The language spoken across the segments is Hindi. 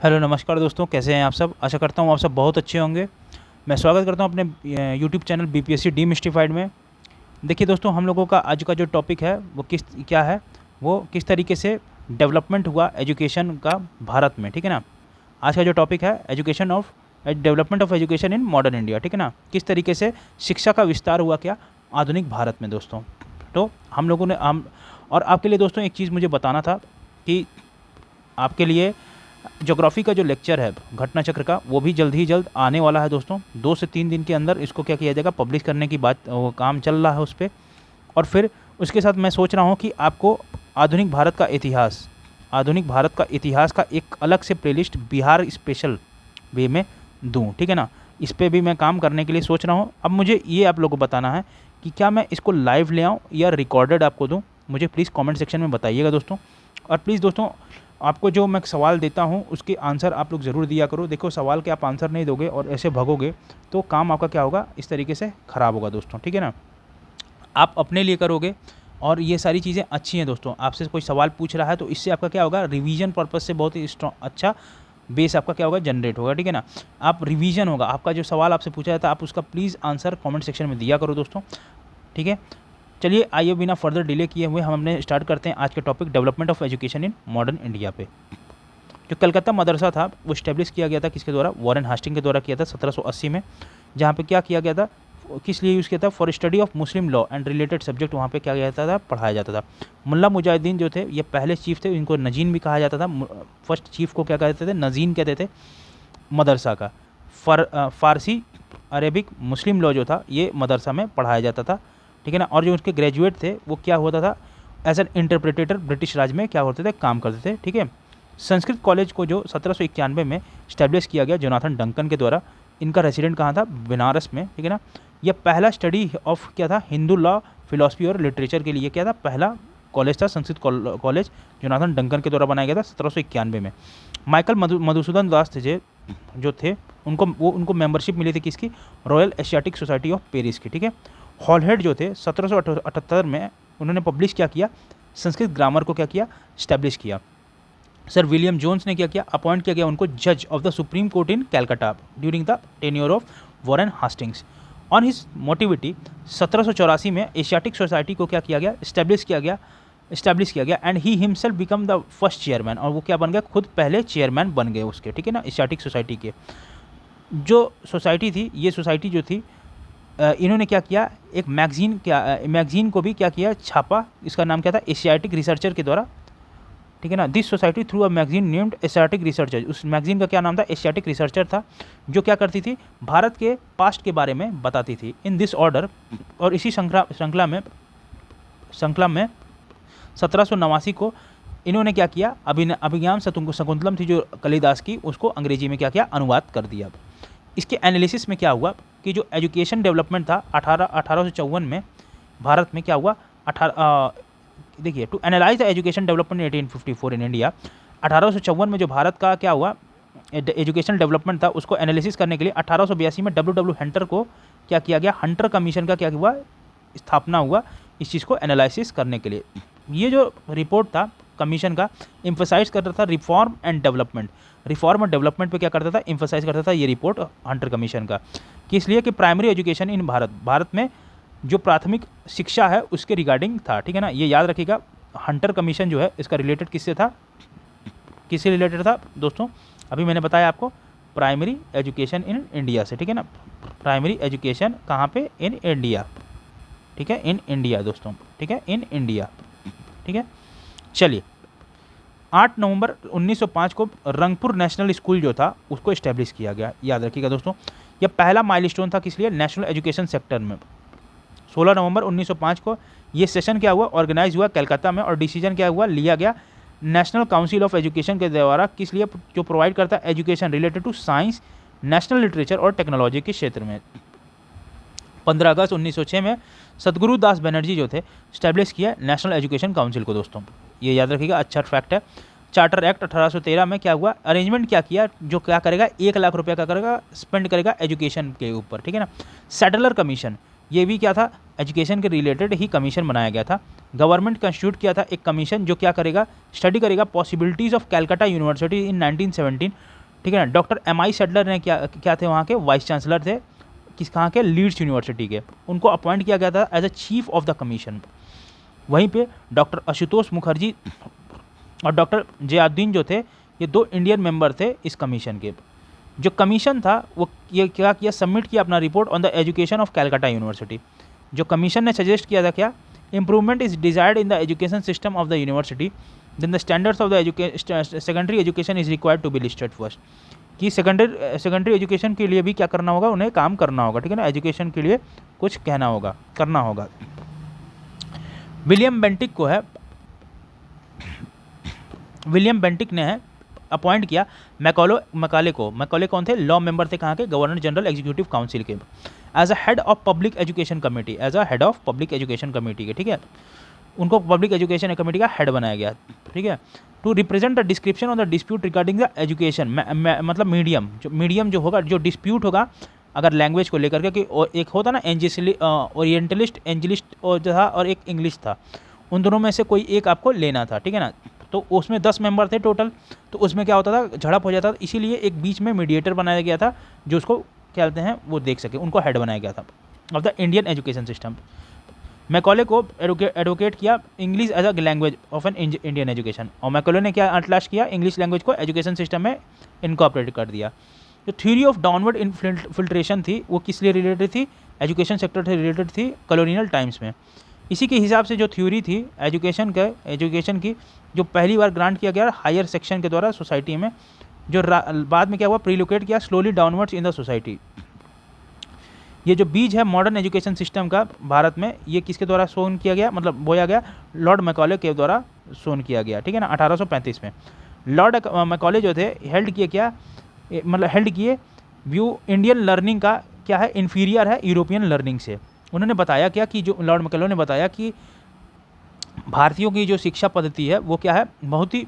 हेलो नमस्कार दोस्तों, कैसे हैं आप सब। आशा करता हूँ आप सब बहुत अच्छे होंगे। मैं स्वागत करता हूँ अपने यूट्यूब चैनल बीपीएससी डीमिस्टिफाइड में। देखिए दोस्तों, हम लोगों का आज का जो टॉपिक है वो किस तरीके से डेवलपमेंट हुआ एजुकेशन का भारत में, ठीक है ना। आज का जो टॉपिक है development of education in modern India, ठीक है ना। किस तरीके से शिक्षा का विस्तार हुआ क्या आधुनिक भारत में दोस्तों। तो हम लोगों ने हम और आपके लिए दोस्तों एक चीज़ मुझे बताना था कि आपके लिए ज्योग्राफी का जो लेक्चर है घटना चक्र का, वो भी जल्द ही जल्द आने वाला है दोस्तों। 2 से 3 दिन के अंदर इसको क्या किया जाएगा, पब्लिश करने की बात, वो काम चल रहा है उस पर। और फिर उसके साथ मैं सोच रहा हूँ कि आपको आधुनिक भारत का इतिहास का एक अलग से प्लेलिस्ट बिहार स्पेशल वे में दूँ, ठीक है ना। इस पर भी मैं काम करने के लिए सोच रहा हूँ। अब मुझे ये आप लोगों को बताना है कि क्या मैं इसको लाइव ले आऊँ या रिकॉर्डेड आपको दूँ। मुझे प्लीज़ कमेंट सेक्शन में बताइएगा दोस्तों। और प्लीज़ दोस्तों, आपको जो मैं सवाल देता हूँ उसके आंसर आप लोग ज़रूर दिया करो। देखो, सवाल के आप आंसर नहीं दोगे और ऐसे भगोगे तो काम आपका क्या होगा, इस तरीके से ख़राब होगा दोस्तों, ठीक है ना। आप अपने लिए करोगे और ये सारी चीज़ें अच्छी हैं दोस्तों। आपसे कोई सवाल पूछ रहा है तो इससे आपका क्या होगा, रिवीजन पर्पज़ से बहुत ही अच्छा बेस आपका क्या होगा, जनरेट होगा, ठीक है ना। आप रिवीजन होगा, आपका जो सवाल आपसे पूछा जाता है आप उसका प्लीज़ आंसर कमेंट सेक्शन में दिया करो दोस्तों, ठीक है। चलिए आइए, बिना फर्दर डिले किए हुए हम अपने स्टार्ट करते हैं आज के topic development of education in modern India पे। जो कलकत्ता मदरसा था वो स्टैब्लिश किया गया था किसके द्वारा, वॉरेन हास्टिंग के द्वारा किया था 1780 में। जहाँ पे क्या किया गया था, किस लिए यूज़ किया था, for study of Muslim law and related subject. वहाँ पे क्या किया जाता था, पढ़ाया जाता था। मुल्ला मुजाहिदीन जो थे ये पहले चीफ थे, इनको नजीन भी कहा जाता था। फर्स्ट चीफ को क्या कहते थे, नजीन कहते थे मदरसा का। फारसी अरेबिक मुस्लिम लॉ जो था ये मदरसा में पढ़ाया जाता था, ठीक है ना। और जो उसके ग्रेजुएट थे वो क्या होता था, एज एन इंटरप्रेटेटर ब्रिटिश राज में क्या होते थे, काम करते थे, ठीक है। संस्कृत कॉलेज को जो 1791 में स्टैब्लिश किया गया जोनाथन डंकन के द्वारा। इनका रेसिडेंट कहाँ था, बनारस में, ठीक है ना। यह पहला स्टडी ऑफ क्या था, हिंदू लॉ, फिलॉसफी और लिटरेचर के लिए क्या था, पहला कॉलेज था संस्कृत कॉलेज, जोनाथन डंकन के द्वारा बनाया गया था 1791 में। माइकल मधुसूदन दास थे जो थे, उनको मेंबरशिप मिली थी किसकी, royal Asiatic society of Paris की, ठीक है। हॉलहेड जो थे 1778 में उन्होंने पब्लिश क्या किया, संस्कृत ग्रामर को क्या किया, स्टैब्लिश किया। सर विलियम जोन्स ने क्या किया, अपॉइंट किया गया उनको जज of the supreme court in Calcutta during the tenure of Warren Hastings. On his motivity 1784 में एशियाटिक सोसाइटी को क्या किया गया, स्टैब्लिश किया गया and he himself become the first chairman. और वो क्या बन गया, खुद पहले चेयरमैन बन गए उसके, ठीक है ना, एशियाटिक सोसाइटी के। जो सोसाइटी थी, ये सोसाइटी जो थी, इन्होंने क्या किया, एक मैगजीन को भी क्या किया, छापा। इसका नाम क्या था, एशियाटिक रिसर्चर के द्वारा, ठीक है ना। This society through a magazine named Asiatic researcher. उस मैगजीन का क्या नाम था, एशियाटिक रिसर्चर था, जो क्या करती थी, भारत के पास्ट के बारे में बताती थी। इन दिस ऑर्डर, और इसी श्रृंखला में 1789 को इन्होंने क्या किया, अभिज्ञान शकुंतलम थी जो कालिदास की, उसको अंग्रेजी में क्या किया, अनुवाद कर दिया। इसके एनालिसिस में क्या हुआ कि जो एजुकेशन डेवलपमेंट था 1854 में भारत में क्या हुआ, देखिए, to analyse the education development in 1854 in India. 1854 में जो भारत का क्या हुआ एजुकेशन डेवलपमेंट था, उसको एनालिसिस करने के लिए 1882 में डब्ल्यू हंटर को क्या किया गया, हंटर कमीशन का क्या हुआ, स्थापना हुआ इस चीज़ को एनालिसिस करने के लिए। ये जो रिपोर्ट था कमीशन का, एम्फसाइज करता था रिफॉर्म एंड डेवलपमेंट, रिफॉर्म और डेवलपमेंट पे क्या करता था, एम्फसाइज करता था ये रिपोर्ट हंटर कमीशन का। किस लिए कि प्राइमरी एजुकेशन इन भारत में जो प्राथमिक शिक्षा है उसके रिगार्डिंग था, ठीक है ना। ये याद रखिएगा, हंटर कमीशन जो है इसका रिलेटेड किससे रिलेटेड था दोस्तों, अभी मैंने बताया आपको, प्राइमरी एजुकेशन इन इंडिया से, ठीक है ना। प्राइमरी एजुकेशन कहाँ पे, इन इंडिया, ठीक है, इन इंडिया दोस्तों, ठीक है, इन इंडिया, ठीक है। चलिए, 8 नवंबर 1905 को रंगपुर नेशनल स्कूल जो था उसको इस्टेब्लिश किया गया, याद रखिएगा दोस्तों। यह पहला माइलस्टोन था किस लिए, नेशनल एजुकेशन सेक्टर में। 16 नवंबर 1905 को ये सेशन क्या हुआ, ऑर्गेनाइज हुआ कलकत्ता में, और डिसीजन क्या हुआ, लिया गया नेशनल काउंसिल ऑफ एजुकेशन के द्वारा, किस लिए, जो प्रोवाइड करता है education related to science, national literature और टेक्नोलॉजी के क्षेत्र में। 15 अगस्त 1906 में सदगुरु दास बनर्जी जो थे स्टैब्लिश किया नेशनल एजुकेशन काउंसिल को दोस्तों, ये याद रखिएगा, अच्छा फैक्ट है। चार्टर एक्ट 1813 में क्या हुआ, अरेंजमेंट क्या किया, जो क्या करेगा, 1 लाख रुपये का करेगा, स्पेंड करेगा एजुकेशन के ऊपर, ठीक है ना। सेटलर कमीशन, ये भी क्या था, एजुकेशन के रिलेटेड ही कमीशन बनाया गया था। गवर्नमेंट कंस्टिट्यूट किया था एक कमीशन जो क्या करेगा, स्टडी करेगा पॉसिबिलिटीज़ ऑफ कैलकाटा यूनिवर्सिटी इन 1917, ठीक है ना। Doctor MI. सेडलर ने क्या थे वहाँ के वाइस चांसलर थे, कहाँ के, लीड्स यूनिवर्सिटी के। उनको अपॉइंट किया गया था as a chief of the commission. वहीं पे डॉक्टर आशुतोष मुखर्जी और डॉक्टर जियाउद्दीन जो थे, ये 2 इंडियन मेंबर थे इस कमीशन के। जो कमीशन था वो ये क्या किया, सबमिट किया अपना report on the education of Calcutta university. जो कमीशन ने सजेस्ट किया था क्या, improvement is desired in the education system of the university, then the standards of the secondary education is required to be listed first. कि सेकेंडरी एजुकेशन के लिए भी क्या करना होगा, उन्हें काम करना होगा, ठीक है ना, एजुकेशन के लिए कुछ कहना होगा, करना होगा। विलियम बेंटिक ने अपॉइंट किया मैकाले को। मैकाले कौन थे, लॉ मेंबर थे कहाँ के, गवर्नर जनरल एग्जीक्यूटिव काउंसिल के, as a head of public education committee, as a head of public education committee के, ठीक है। उनको पब्लिक एजुकेशन कमेटी का हेड बनाया गया, ठीक है। To represent the description of the dispute regarding the education, मतलब मीडियम जो होगा, जो डिस्प्यूट होगा अगर लैंग्वेज को लेकर के, कि एक होता ना ओरिएंटलिस्ट, एंजलिस्ट और जो था, और एक इंग्लिश था, उन दोनों में से कोई एक आपको लेना था, ठीक है ना। तो उसमें 10 मेंबर थे टोटल, तो उसमें क्या होता था, झड़प हो जाता था, इसीलिए एक बीच में मीडिएटर बनाया गया था जो उसको क्या कहते हैं वो देख सके, उनको हेड बनाया गया था of the Indian education system. Macaulay को एडवोकेट किया English as a language of an Indian education, और मैकॉले ने क्या एट किया, इंग्लिश लैंग्वेज को एजुकेशन सिस्टम में इनकॉर्पोरेट कर दिया। जो थ्योरी ऑफ डाउनवर्ड इन्फिल्ट्रेशन थी वो किस लिए रिलेटेड थी, एजुकेशन सेक्टर से रिलेटेड थी, कॉलोनियल टाइम्स में। इसी के हिसाब से जो थ्योरी थी एजुकेशन की, जो पहली बार ग्रांट किया गया हायर सेक्शन के द्वारा सोसाइटी में, जो बाद में क्या हुआ, प्रीलोकेट किया slowly downwards in the society. ये जो बीज है मॉडर्न एजुकेशन सिस्टम का भारत में, ये किसके द्वारा सोन किया गया, मतलब बोया गया, लॉर्ड मैकॉले के द्वारा सोन किया गया, ठीक है ना, 1835 में। लॉर्ड मैकॉले जो थे हेल्ड किए व्यू इंडियन लर्निंग का क्या है, इन्फीरियर है यूरोपियन लर्निंग से। उन्होंने बताया क्या कि जो लॉर्ड मैकॉले ने बताया कि भारतीयों की जो शिक्षा पद्धति है वो क्या है, बहुत ही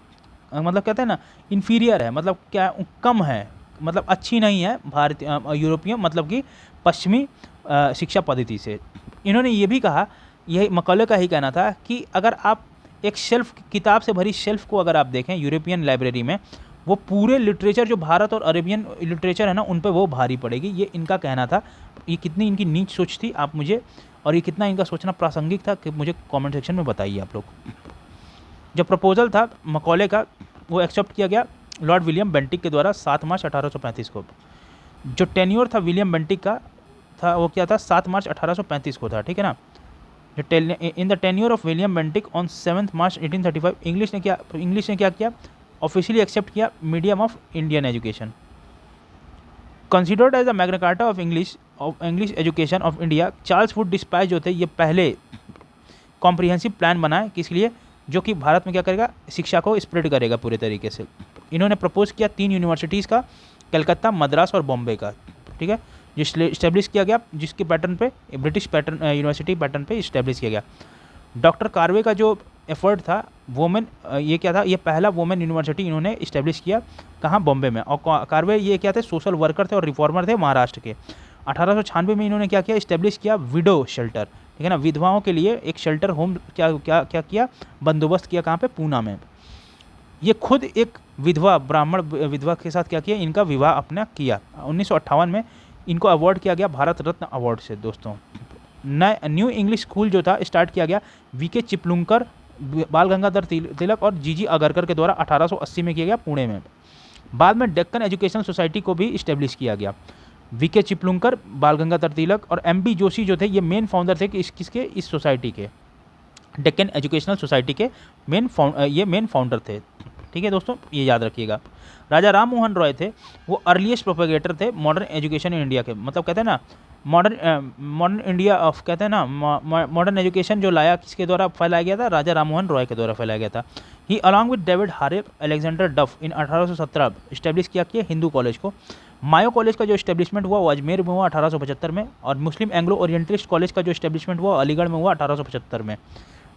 मतलब कहते हैं ना इन्फीरियर है, मतलब क्या कम है, मतलब अच्छी नहीं है भारतीय यूरोपियन मतलब कि पश्चिमी शिक्षा पद्धति से। इन्होंने ये भी कहा, यही मैकॉले का ही कहना था कि अगर आप एक किताब से भरी शेल्फ को अगर आप देखें यूरोपियन लाइब्रेरी में, वो पूरे लिटरेचर जो भारत और अरेबियन लिटरेचर है ना उन पे वो भारी पड़ेगी, ये इनका कहना था। ये कितनी इनकी नीच सोच थी आप मुझे, और ये कितना इनका सोचना प्रासंगिक था कि मुझे कमेंट सेक्शन में बताइए आप लोग। जो प्रपोजल था मैकॉले का वो एक्सेप्ट किया गया लॉर्ड विलियम बेंटिक के द्वारा 7 मार्च 1835 को। जो टेन्योर था विलियम बेंटिक का था वो क्या था, 7 मार्च 1835 को था, ठीक है ना। जो in the tenure of William Bentinck on 7 March 1835 English ने क्या किया, ऑफिशियली एक्सेप्ट किया medium of Indian education. Considered as the Magna Carta of English education of India, Charles Wood dispatch जो थे ये पहले कॉम्प्रिहेंसिव प्लान बनाए, किसके लिए, जो कि भारत में क्या करेगा, शिक्षा को स्प्रेड करेगा पूरे तरीके से। इन्होंने प्रपोज किया 3 यूनिवर्सिटीज़ का, कलकत्ता, मद्रास और बॉम्बे का, ठीक है, जो इस्टेब्लिश किया गया, जिसके पैटर्न पे ब्रिटिश पैटर्न यूनिवर्सिटी पैटर्न पे इस्टेब्लिश किया गया। डॉक्टर कार्वे का जो एफर्ट था वोमेन, ये क्या था, ये पहला वोमेन यूनिवर्सिटी इन्होंने इस्टेब्लिश किया, कहाँ, बॉम्बे में। और कार्वे ये क्या थे, सोशल वर्कर थे और रिफॉर्मर थे महाराष्ट्र के। 1896 में इन्होंने क्या किया, इस्टेब्लिश किया विडो शेल्टर, ठीक है ना, विधवाओं के लिए एक शेल्टर होम क्या किया, बंदोबस्त किया, कहाँ पे, पूना में। ये खुद एक विधवा, ब्राह्मण विधवा के साथ क्या किया, इनका विवाह अपना किया। 1958 में इनको अवार्ड किया गया भारत रत्न अवार्ड से। दोस्तों न्यू इंग्लिश स्कूल जो था स्टार्ट किया गया वीके चिपलुंकर, बाल गंगाधर तिलक और जीजी अगरकर के द्वारा 1880 में किया गया पुणे में। बाद में डेक्कन एजुकेशनल सोसाइटी को भी इस्टेब्लिश किया गया। वीके चिपलुंकर, बाल गंगाधर तिलक और एमबी जोशी जो थे ये मेन फाउंडर थे कि इस सोसाइटी के, डेक्कन एजुकेशनल सोसाइटी के मेन फाउंडर थे, ठीक है दोस्तों, ये याद रखिएगा। राजा राम मोहन रॉय थे, वो अर्लीस्ट प्रोपेगेटर थे मॉडर्न एजुकेशन इन इंडिया के, मतलब कहते हैं ना मॉडर्न इंडिया ऑफ, कहते हैं ना मॉडर्न एजुकेशन जो लाया, किसके द्वारा फैलाया गया था, राजा राम मोहन रॉय के द्वारा फैलाया गया था। ही अलॉन्ग विद डेविड हारे अलेक्जेंडर डफ इन 1817 इस्टेब्लिश किया हिंदू कॉलेज को। मायो कॉलेज का जो इस्टेब्लिशमेंट हुआ वो अजमेर में हुआ 1875 में, और मुस्लिम एंग्लो ओरिएंटलिस्ट कॉलेज का जो इस्टेब्लिशमेंट हुआ अलीगढ़ में हुआ 1875 में।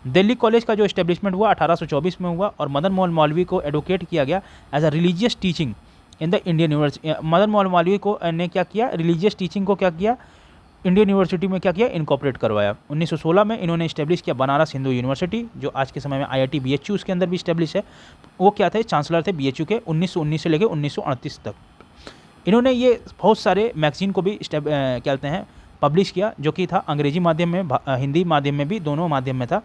दिल्ली कॉलेज का जो इस्टेब्लिशमेंट हुआ 1824 में हुआ, और मदन मोहन मौलवी को एडवोकेट किया गया as a religious teaching in the Indian university. Madan Mohan Malaviya को ने क्या किया, रिलीजियस टीचिंग को क्या किया, इंडियन यूनिवर्सिटी में क्या किया, इनकॉर्पोरेट करवाया। 1916 में इन्होंने इस्टेब्लिश किया बनारस हिंदू यूनिवर्सिटी, जो आज के समय में IIT BHU उसके अंदर भी इस्टेब्लिश है। वो क्या थे, चांसलर थे BHU के 1919 से लेकर 1938 तक। इन्होंने ये बहुत सारे मैगजीन को भी क्या कहते हैं पब्लिश किया, जो कि था अंग्रेजी माध्यम में, हिंदी माध्यम में भी, दोनों माध्यम में था।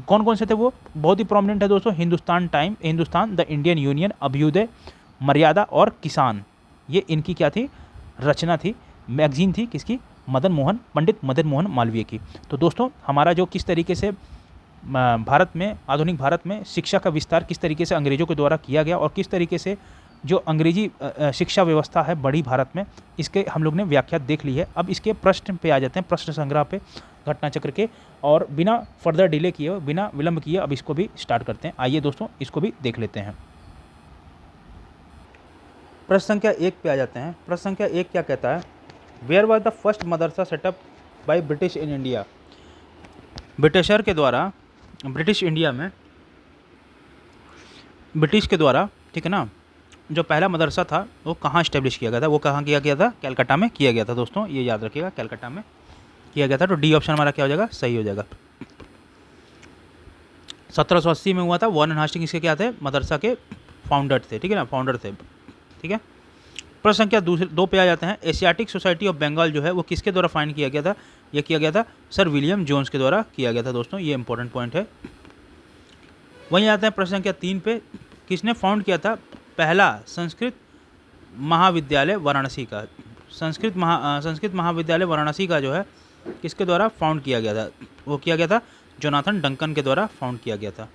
कौन कौन से थे वो, बहुत ही प्रोमिनेंट है दोस्तों, Hindustan time, Hindustan, the Indian Union, Abhyudaya, Maryada और किसान। ये इनकी क्या थी, रचना थी, मैगजीन थी, किसकी, पंडित मदन मोहन मालवीय की। तो दोस्तों हमारा जो किस तरीके से भारत में, आधुनिक भारत में शिक्षा का विस्तार किस तरीके से अंग्रेजों के द्वारा किया गया और किस तरीके से जो अंग्रेजी शिक्षा व्यवस्था है बढ़ी भारत में, इसके हम लोग ने व्याख्या देख ली है। अब इसके प्रश्न पे आ जाते हैं, प्रश्न संग्रह पे, घटना चक्र के, और बिना फर्दर डिले किए, बिना विलंब किए अब इसको भी स्टार्ट करते हैं। आइए दोस्तों इसको भी देख लेते हैं। प्रश्न संख्या 1 पे आ जाते हैं। प्रश्न संख्या 1 क्या कहता है, where was the first madrasa setup by British in India. Britisher के द्वारा, ब्रिटिश इंडिया में, ब्रिटिश के द्वारा, ठीक है ना, जो पहला मदरसा था वो कहाँ इस्टेब्लिश किया गया था, वो कहाँ किया गया था, कलकत्ता में किया गया था दोस्तों, ये याद रखिएगा, कलकत्ता में किया गया था। तो डी ऑप्शन हमारा क्या हो जाएगा, सही हो जाएगा। 1780 में हुआ था। वॉरेन हास्टिंग्स इसके क्या थे, मदरसा के फाउंडर थे, ठीक है ना, फाउंडर थे, ठीक है। प्रश्न संख्या 2 पे आ जाते हैं। एशियाटिक सोसाइटी ऑफ बंगाल जो है वो किसके द्वारा फाइंड किया गया था, ये किया गया था सर विलियम जोन्स के द्वारा किया गया था दोस्तों, ये इंपॉर्टेंट पॉइंट है। वहीं आते हैं प्रश्न संख्या 3 पे, किसने फाउंड किया था पहला संस्कृत महाविद्यालय वाराणसी का। संस्कृत महाविद्यालय वाराणसी का जो है किसके द्वारा फाउंड किया गया था, वो किया गया था जोनाथन डंकन के द्वारा फाउंड किया गया था।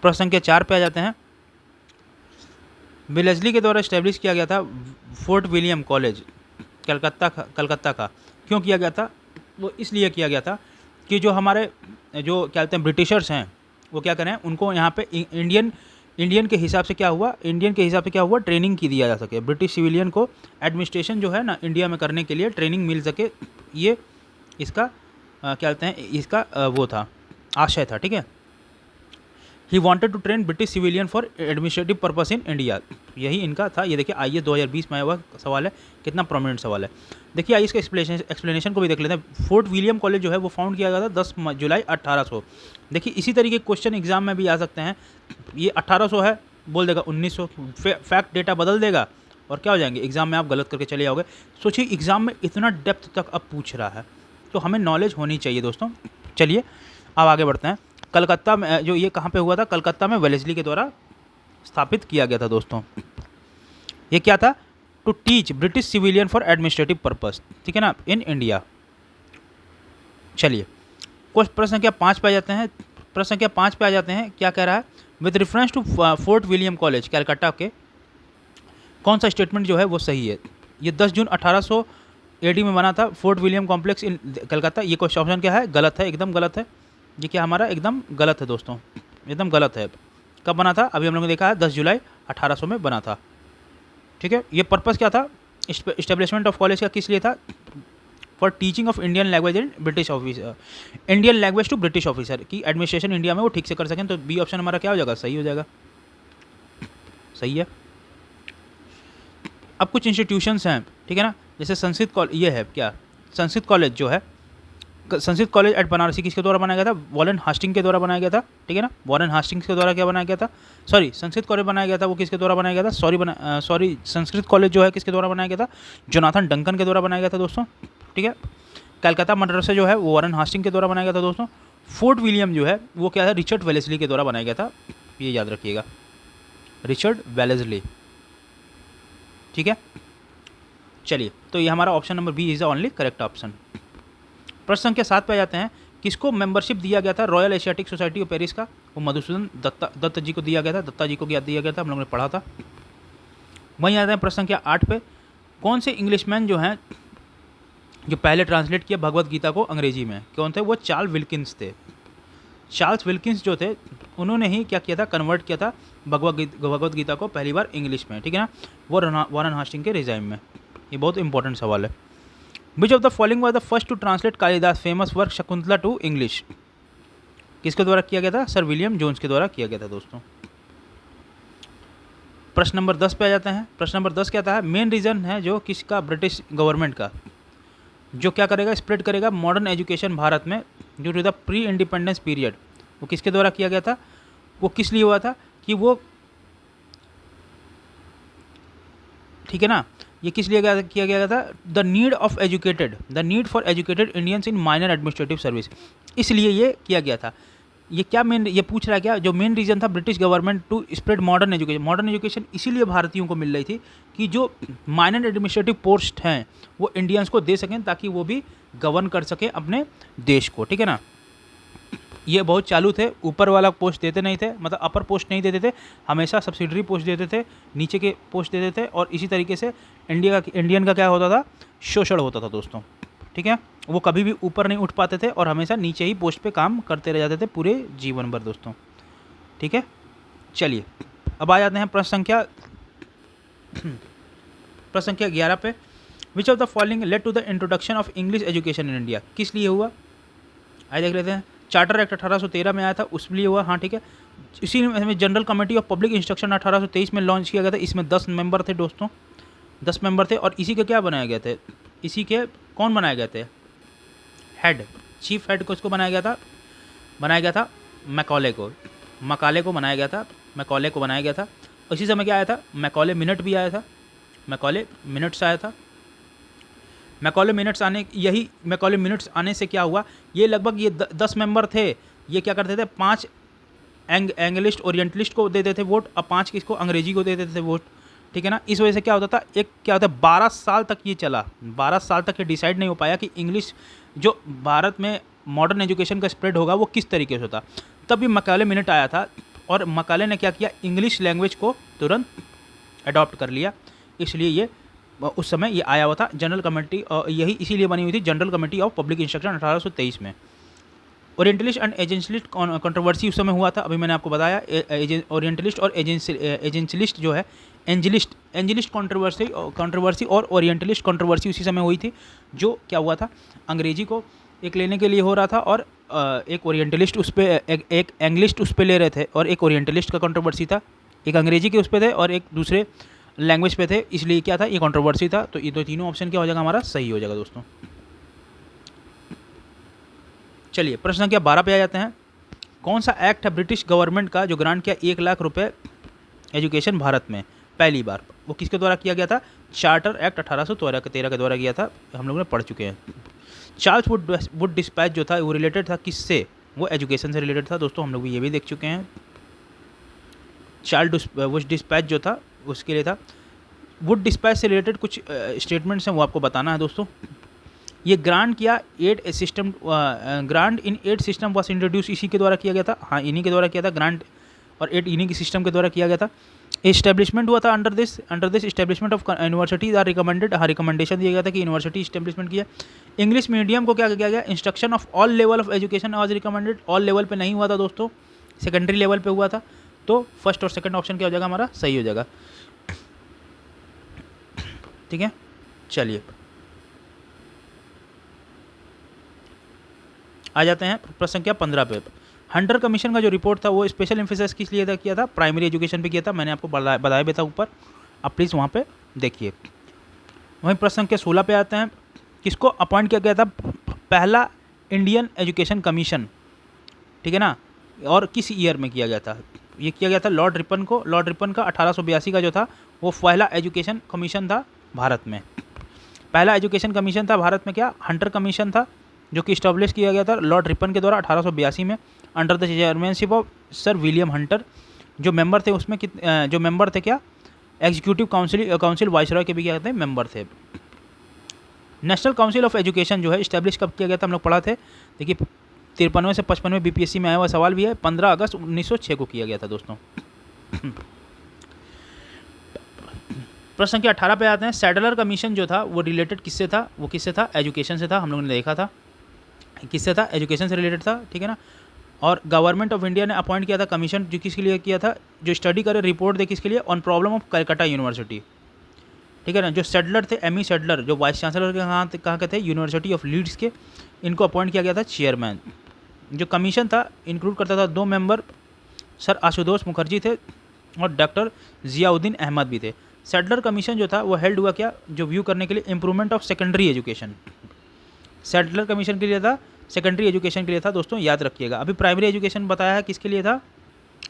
प्रश्न संख्या 4 पे आ जाते हैं। वेलेस्ली के द्वारा इस्टेब्लिश किया गया था फोर्ट विलियम कॉलेज कलकत्ता का, क्यों किया गया था, वो इसलिए किया गया था कि जो हमारे जो क्या कहते हैं ब्रिटिशर्स हैं वो क्या करें, उनको यहाँ पे इंडियन के हिसाब से क्या हुआ, ट्रेनिंग की दिया जा सके, ब्रिटिश सिविलियन को एडमिनिस्ट्रेशन जो है ना इंडिया में करने के लिए ट्रेनिंग मिल सके, ये इसका क्या कहते हैं, इसका वो था, आशय था, ठीक है। He wanted to train British civilian for administrative purpose in India, यही इनका था। ये देखिए आइए 2020 में आया हुआ सवाल है, कितना प्रोमिनेंट सवाल है। देखिए आइए इसका एक्सप्लेनेशन को भी देख लेते हैं। फोर्ट विलियम कॉलेज जो है वो फाउंड किया गया था 10 जुलाई 1800। देखिए इसी तरीके क्वेश्चन एग्जाम में भी आ सकते हैं। ये 1800 है, बोल देगा 1900, फैक्ट डेटा बदल देगा और क्या हो जाएंगे, एग्जाम में आप गलत करके चले जाओगे। सोचिए एग्जाम में इतना डेप्थ तक अब पूछ रहा है, तो हमें नॉलेज होनी चाहिए दोस्तों। चलिए अब आगे बढ़ते हैं। कलकत्ता में जो ये कहाँ पे हुआ था, कलकत्ता में वेलेस्ली के द्वारा स्थापित किया गया था दोस्तों। ये क्या था, to teach British civilian for administrative purpose, ठीक है ना, इन इंडिया। चलिए प्रश्न संख्या 5 पे आ जाते हैं। प्रश्न संख्या 5 पे आ जाते हैं, क्या कह रहा है, with reference to Fort William college Calcutta के कौन सा स्टेटमेंट जो है वो सही है। ये 10 जून 1800 AD में बना था fort William complex in Calcutta. ये क्वेश्चन ऑप्शन क्या है, गलत है, एकदम गलत है। ये क्या हमारा एकदम गलत है दोस्तों, एकदम गलत है। कब बना था, अभी हम लोगों ने देखा है 10 जुलाई 1800 में बना था, ठीक है। ये पर्पस क्या था, इस्टेब्लिशमेंट ऑफ कॉलेज का किस लिए था, for teaching of Indian language and British officer, Indian language to British officer की एडमिनिस्ट्रेशन इंडिया में वो ठीक से कर सकें। तो बी ऑप्शन हमारा क्या हो जाएगा, सही हो जाएगा, सही है। अब कुछ इंस्टीट्यूशंस हैं, ठीक है ना, जैसे संस्कृत कॉलेज, ये है क्या, संस्कृत कॉलेज जो है, संस्कृत कॉलेज एट बनारसी किसके द्वारा बनाया गया था, वॉरेन हास्टिंग के द्वारा बनाया गया था, ठीक है ना। वॉरेन हास्टिंग्स के द्वारा क्या बनाया गया था, संस्कृत कॉलेज बनाया गया था, वो किसके द्वारा बनाया गया था, संस्कृत कॉलेज जो है किसके द्वारा बनाया गया था, जोनाथन डंकन के द्वारा बनाया गया था दोस्तों, ठीक है। कलकत्ता मदरसा जो है वो वॉरेन हास्टिंग के द्वारा बनाया गया था दोस्तों। फोर्ट विलियम जो है वो क्या है, रिचर्ड वेलेस्ली के द्वारा बनाया गया था, ये याद रखिएगा, रिचर्ड वेलेस्ली, ठीक है। चलिए तो ये हमारा option number B is the only correct option. प्रश्न संख्या 7 पे आ जाते हैं। किसको मेंबरशिप दिया गया था royal Asiatic society of Paris का, वो मधुसूदन दत्त जी को दिया गया था, दत्ता जी को दिया गया था, हम लोगों ने पढ़ा था। वहीं आते हैं प्रश्न संख्या 8 पे, कौन से इंग्लिशमैन जो हैं जो पहले ट्रांसलेट किया भगवत गीता को अंग्रेजी में, कौन थे, वो चार्ल्स विल्किंस थे। चार्ल्स विल्किंस जो थे उन्होंने ही क्या किया था, कन्वर्ट किया था भगवत गीता को पहली बार इंग्लिश में, ठीक है ना, वो वॉरेन हास्टिंग के रिजाइम में। ये बहुत इंपॉर्टेंट सवाल है। Which of the following was the first to translate Kalidasa famous work Shakuntala to English, किसके द्वारा किया गया था, सर विलियम जोन्स के द्वारा किया गया था दोस्तों। प्रश्न नंबर 10 पे आ जाते हैं। प्रश्न नंबर 10 क्या आता है, मेन रीज़न है जो किसका, ब्रिटिश गवर्नमेंट का, जो क्या करेगा, स्प्रेड करेगा मॉडर्न एजुकेशन भारत में due to the pre independence period. वो किसके द्वारा किया गया था, वो किस लिए हुआ था कि वो, ठीक है ना, ये किस लिए किया गया था, the need for educated Indians in minor administrative service, इसलिए ये किया गया था। ये क्या मेन, ये पूछ रहा है क्या, जो मेन रीज़न था British government to spread modern education इसीलिए भारतीयों को मिल रही थी कि जो माइनर एडमिनिस्ट्रेटिव पोस्ट हैं वो इंडियंस को दे सकें ताकि वो भी गवर्न कर सकें अपने देश को, ठीक है ना। ये बहुत चालू थे, ऊपर वाला पोस्ट देते नहीं थे, मतलब अपर पोस्ट नहीं देते थे, हमेशा सब्सिडरी पोस्ट देते थे, नीचे के पोस्ट देते थे, और इसी तरीके से इंडियन का क्या होता था, शोषण होता था दोस्तों, ठीक है। वो कभी भी ऊपर नहीं उठ पाते थे और हमेशा नीचे ही पोस्ट पे काम करते रह जाते थे पूरे जीवन भर दोस्तों, ठीक है। चलिए अब आ जाते हैं प्रश्न संख्या 11 पे। Which of the following led to the introduction of English education in India, किस लिए हुआ, आइए देख लेते हैं। चार्टर एक्ट 1813 में आया था, उस लिए हुआ, हाँ ठीक है। इसी में general committee of public instruction 1823 में लॉन्च किया गया था, इसमें 10 मेंबर थे दोस्तों, 10 मेंबर थे, और इसी के क्या बनाए गए थे, इसी के कौन बनाए गए थे, हेड, चीफ हेड को इसको बनाया गया था मैकॉले को बनाया गया था, मैकॉले को बनाया गया था। उसी समय क्या आया था, मैकॉले मिनट भी आया था, मैकॉले मिनट्स आया था। मैकॉले मिनट्स आने से क्या हुआ, ये लगभग ये 10 मेंबर थे, ये क्या करते थे, 5 एंग्लिस्ट ओरिएंटलिस्ट को देते थे वोट, और 5 किसको, अंग्रेजी को दे देते थे वोट, ठीक है ना। इस वजह से क्या होता था, एक क्या होता है, 12 साल तक ये चला, 12 साल तक ये डिसाइड नहीं हो पाया कि इंग्लिश जो भारत में मॉडर्न एजुकेशन का स्प्रेड होगा वो किस तरीके से होता। तभी मैकॉले मिनट आया था, और मैकॉले ने क्या किया, इंग्लिश लैंग्वेज को तुरंत अडॉप्ट कर लिया, इसलिए ये उस समय ये आया हुआ था जनरल कमेटी, यही इसीलिए बनी हुई थी general committee of public instruction 1823 में। ओरिएंटलिस्ट एंड एजेंशलिस्ट कंट्रोवर्सी उस समय हुआ था, अभी मैंने आपको बताया, ओरिएंटलिस्ट और एजेंशलिस्ट जो है, एंजलिस्ट कंट्रोवर्सी और ओरिएंटलिस्ट कंट्रोवर्सी उसी समय हुई थी, जो क्या हुआ था, अंग्रेजी को एक लेने के लिए हो रहा था, और एक ओरिएंटलिस्ट उस पर, एक एंग्लिस्ट उस पर ले रहे थे, और एक ओरिएंटलिस्ट का कंट्रोवर्सी था, एक अंग्रेजी के उस पर थे और एक दूसरे लैंग्वेज पे थे, इसलिए क्या था, ये कंट्रोवर्सी था। तो ये तो तीनों ऑप्शन क्या हो जाएगा, हमारा सही हो जाएगा दोस्तों। चलिए प्रश्न संख्या 12 पे आ जाते हैं। कौन सा एक्ट है ब्रिटिश गवर्नमेंट का जो ग्रांट किया 1 लाख रुपए एजुकेशन भारत में पहली बार, वो किसके द्वारा किया गया था, चार्टर एक्ट 1813 के द्वारा किया था, हम लोग ने पढ़ चुके हैं। चार्ल्स वुड डिस्पैच जो था वो रिलेटेड था किससे, वो एजुकेशन से रिलेटेड था दोस्तों, हम लोग ये भी देख चुके हैं। चार्ल्स वुड डिस्पैच जो था उसके लिए था। वुड डिस्पैच से रिलेटेड कुछ स्टेटमेंट्स हैं वो आपको बताना है दोस्तों। ये ग्रांट किया grant in aid system was introduce, इसी के द्वारा किया गया था, हाँ इन्हीं के द्वारा किया था ग्रांट, और एड इन्हीं के सिस्टम के द्वारा किया गया था। इस्टेब्लिशमेंट हुआ था under this establishment of universities are recommended, हाँ रिकमेंडेशन दिया गया था कि यूनिवर्सिटी इस्टेब्लिशमेंट किया। इंग्लिश मीडियम को क्या किया गया, instruction of all level of education was recommended, all level पे नहीं हुआ था दोस्तों, सेकेंडरी लेवल पे हुआ था। तो फर्स्ट और सेकंड ऑप्शन क्या हो जाएगा, हमारा सही हो जाएगा, ठीक है। चलिए आ जाते हैं प्रश्न संख्या 15 पे। हंटर कमीशन का जो रिपोर्ट था वो स्पेशल एम्फेसिस किस लिए किया था, प्राइमरी एजुकेशन पे किया था, मैंने आपको बताया भी था ऊपर, आप प्लीज़ वहाँ पे देखिए। वहीं प्रश्न संख्या 16 पे आते हैं। किसको अपॉइंट किया गया था पहला इंडियन एजुकेशन कमीशन, ठीक है ना, और किस ईयर में किया गया था, ये किया गया था लॉर्ड रिपन को। लॉर्ड रिपन का 1882 का जो था वो पहला एजुकेशन कमीशन था भारत में, पहला एजुकेशन कमीशन था भारत में, क्या हंटर कमीशन था जो कि इस्टेब्लिश किया गया था लॉर्ड रिपन के द्वारा 1882 में under the chairmanship of sir William Hunter. जो मेंबर थे उसमें जो मेंबर थे क्या, एग्जीक्यूटिव काउंसिल वाइसरॉय के भी क्या कहते हैं मेंबर थे। नेशनल काउंसिल ऑफ एजुकेशन जो है इस्टेब्लिश कब किया गया था, हम लोग पढ़ा थे, देखिए 53 से 55 में बीपीएससी में आया हुआ सवाल भी है, 15 अगस्त 1906 को किया गया था दोस्तों। प्रश्न संख्या 18 पे आते हैं। सैडलर कमीशन जो था वो रिलेटेड किससे था, वो किससे था, एजुकेशन से था, हम लोगों ने देखा था किससे था, एजुकेशन से रिलेटेड था, ठीक है ना। और गवर्नमेंट ऑफ इंडिया ने अपॉइंट किया था कमीशन, जो किसके लिए किया था, जो स्टडी करे रिपोर्ट दे किसके लिए, on problem of Calcutta university, ठीक है ना। जो सेडलर थे एमी सेडलर, जो वाइस चांसलर के कहाँ के थे, यूनिवर्सिटी ऑफ लीड्स के, इनको अपॉइंट किया गया था चेयरमैन। जो कमीशन था इंक्लूड करता था 2 मेंबर, सर आशुतोष मुखर्जी थे, और डॉक्टर जियाउद्दीन अहमद भी थे। सैडलर कमीशन जो था वो हेल्ड हुआ क्या, जो व्यू करने के लिए improvement of secondary education. Sadler commission के लिए था, सेकेंडरी एजुकेशन के लिए था दोस्तों, याद रखिएगा। अभी प्राइमरी एजुकेशन बताया है किसके लिए था,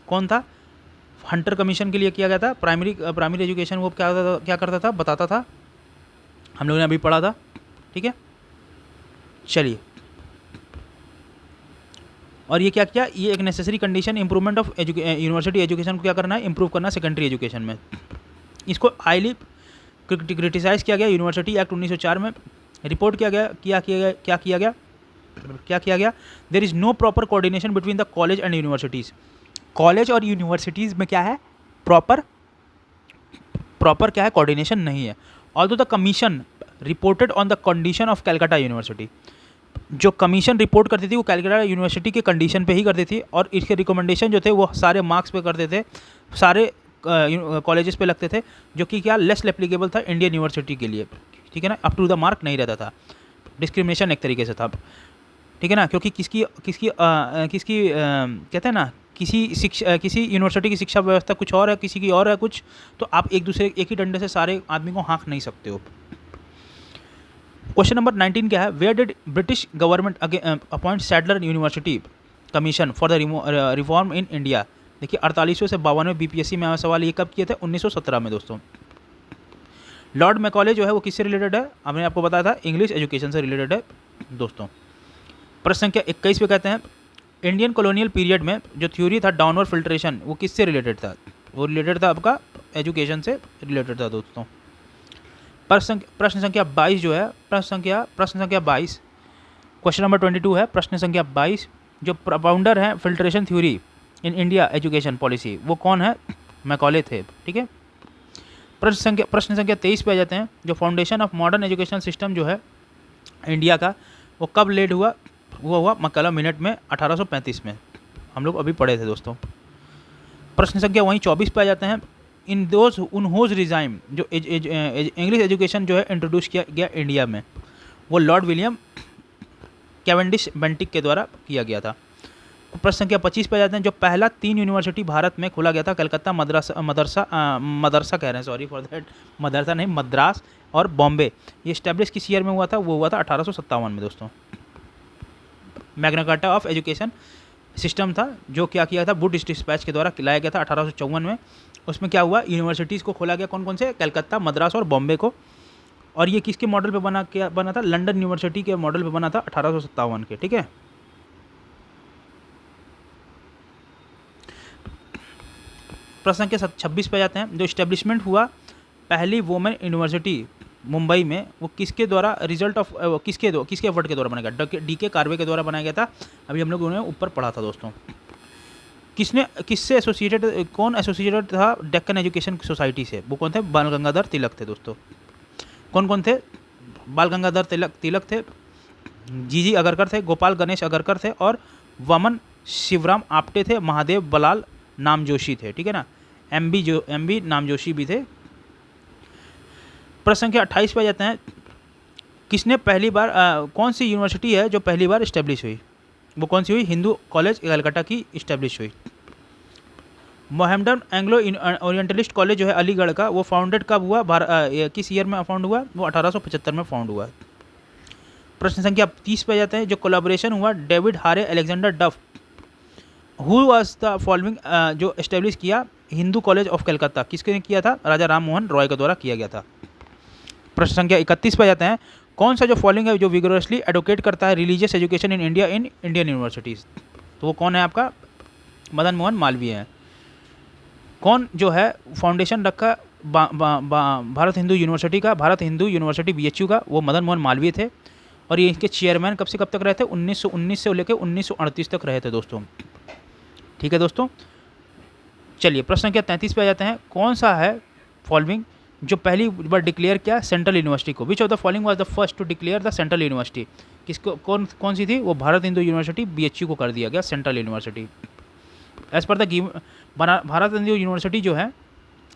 कौन था, हंटर कमीशन के लिए किया गया था। प्राइमरी एजुकेशन वो क्या करता था, बताता था, हम लोगों ने अभी पढ़ा था, ठीक है। चलिए, और ये क्या किया, ये एक necessary condition improvement of university education को क्या करना है, इंप्रूव करना सेकेंडरी एजुकेशन में। इसको हाईली क्रिटिसाइज किया गया यूनिवर्सिटी एक्ट 1904 में। रिपोर्ट किया गया there is no proper coordination between the college and universities. College और यूनिवर्सिटीज़ में क्या है, प्रॉपर क्या है, कोऑर्डिनेशन नहीं है। Although the commission reported on the condition of Calcutta university, जो कमीशन रिपोर्ट करती थी वो कैलकाटा यूनिवर्सिटी के कंडीशन पे ही करती थी, और इसके रिकमेंडेशन जो थे वो सारे मार्क्स पे करते थे, सारे कॉलेजेस पे लगते थे, जो कि क्या लेस एप्लीकेबल था इंडियन यूनिवर्सिटी के लिए, ठीक है ना, अप टू द मार्क नहीं रहता था, डिस्क्रिमिनेशन एक तरीके से था, ठीक है ना, क्योंकि किसकी कहते हैं ना, किसी यूनिवर्सिटी की शिक्षा व्यवस्था कुछ और है, किसी की और है कुछ, तो आप एक ही डंडे से सारे आदमी को हाँक नहीं सकते हो। क्वेश्चन नंबर 19 क्या है, where did British government appoint Sadler university commission for the reform in India. देखिए 48वें से 52वें बीपीएससी में सवाल ये कब किए थे, 1917 में दोस्तों। लॉर्ड मैकॉले जो है वो किससे रिलेटेड है, हमने आपको बताया था, इंग्लिश एजुकेशन से रिलेटेड है दोस्तों। प्रश्न संख्या 21 पे कहते हैं, इंडियन कॉलोनियल पीरियड में जो थ्योरी था डाउनवर्ड फिल्ट्रेशन, वो किससे रिलेटेड था, वो रिलेटेड था आपका एजुकेशन से रिलेटेड था दोस्तों। प्रश्न संख्या 22 जो है, प्रश्न संख्या 22, क्वेश्चन नंबर 22 है, प्रश्न संख्या 22, जो प्रोपाउंडर है filtration theory in India education policy, वो कौन है, मैकॉले थे, ठीक है। प्रश्न संख्या 23 पे आ जाते हैं, जो foundation of modern education system जो है इंडिया का, वो कब लेड हुआ, वो हुआ मैकॉलम मिनट में 1835 में, हम लोग अभी पढ़े थे दोस्तों। प्रश्न संख्या वहीं 24 पे आ जाते हैं, इन दोज उन होज रिजाइम, जो इंग्लिश एजुकेशन जो है इंट्रोड्यूस किया गया इंडिया में, वो लॉर्ड विलियम कैवेंडिश बेंटिक के द्वारा किया गया था। प्रश्न संख्या 25 पे आ जाते हैं, जो पहला 3 यूनिवर्सिटी भारत में खोला गया था, कलकत्ता, मदरसा कह रहे हैं, सॉरी फॉर दैट, मदरसा नहीं, मद्रास और बॉम्बे, ये इस्टेब्लिश किस ईयर में हुआ था, वो हुआ था 1857 में दोस्तों। Magna Carta of education system था, जो क्या किया था, वुड डिस्पैच के द्वारा लाया गया था 1854 में। उसमें क्या हुआ, यूनिवर्सिटीज़ को खोला गया, कौन कौन से, कलकत्ता, मद्रास और बॉम्बे को, और ये किसके मॉडल पे बना था, लंदन यूनिवर्सिटी के मॉडल पे बना था 1857 के, ठीक है। प्रश्न के 26 पे जाते हैं, जो इस्टेब्लिशमेंट हुआ पहली वुमेन यूनिवर्सिटी मुंबई में, वो किसके द्वारा, रिजल्ट ऑफ किसके एफर्ट के द्वारा बनाया गया, DK कार्वे के द्वारा बनाया गया था, अभी हम लोगों ने ऊपर पढ़ा था दोस्तों। किससे एसोसिएटेड, कौन एसोसिएटेड था डेक्कन एजुकेशन सोसाइटी से, वो कौन थे, बाल गंगाधर तिलक थे दोस्तों। कौन थे, बाल गंगाधर तिलक थे, GG अगरकर थे, गोपाल गणेश अगरकर थे, और वामन शिवराम आप्टे थे, महादेव बलाल नाम जोशी थे, ठीक है ना, MB नाम जोशी भी थे। प्रश्न संख्या 28 पे जाते हैं, किसने पहली बार कौन सी यूनिवर्सिटी है जो पहली बार इस्टेब्लिश हुई, वो कौन सी हुई, हिंदू कॉलेज कलकत्ता की इस्टेब्लिश हुई। मोहम्मदन एंग्लो ओरिएंटलिस्ट कॉलेज जो है अलीगढ़ का, वो फाउंडेड कब हुआ, किस ईयर में फाउंड हुआ, वो 1875 में फाउंड हुआ। प्रश्न संख्या 30 पे जाते हैं, जो कोलैबोरेशन हुआ डेविड हारे अलेक्जेंडर डफ, हु वाज द फॉलोइंग, जो इस्टेब्लिश किया हिंदू कॉलेज ऑफ कलकत्ता, किसने किया था, राजा राम मोहन रॉय के द्वारा किया गया था। प्रश्न संख्या 31 पे जाते हैं, कौन सा जो फॉलोइंग है जो विगोरसली एडवोकेट करता है religious education in India in Indian universities, तो वो कौन है आपका, मदन मोहन मालवीय है। कौन जो है फाउंडेशन रखा भारत हिंदू यूनिवर्सिटी का, भारत हिंदू यूनिवर्सिटी BHU का, वो मदन मोहन मालवीय थे, और ये इसके चेयरमैन कब से कब तक रहे थे, 1919 से लेकर 1938 तक रहे थे दोस्तों, ठीक है दोस्तों। चलिए प्रश्न संख्या 33 पे आ जाते हैं, कौन सा है फॉलोइंग जो पहली बार डिक्लेयर किया सेंट्रल यूनिवर्सिटी को, which of the following was the first to declare the central university, किसको, कौन सी थी, वो भारत हिंदू यूनिवर्सिटी BHU को कर दिया गया central university. As per the Bharat Hindu university जो है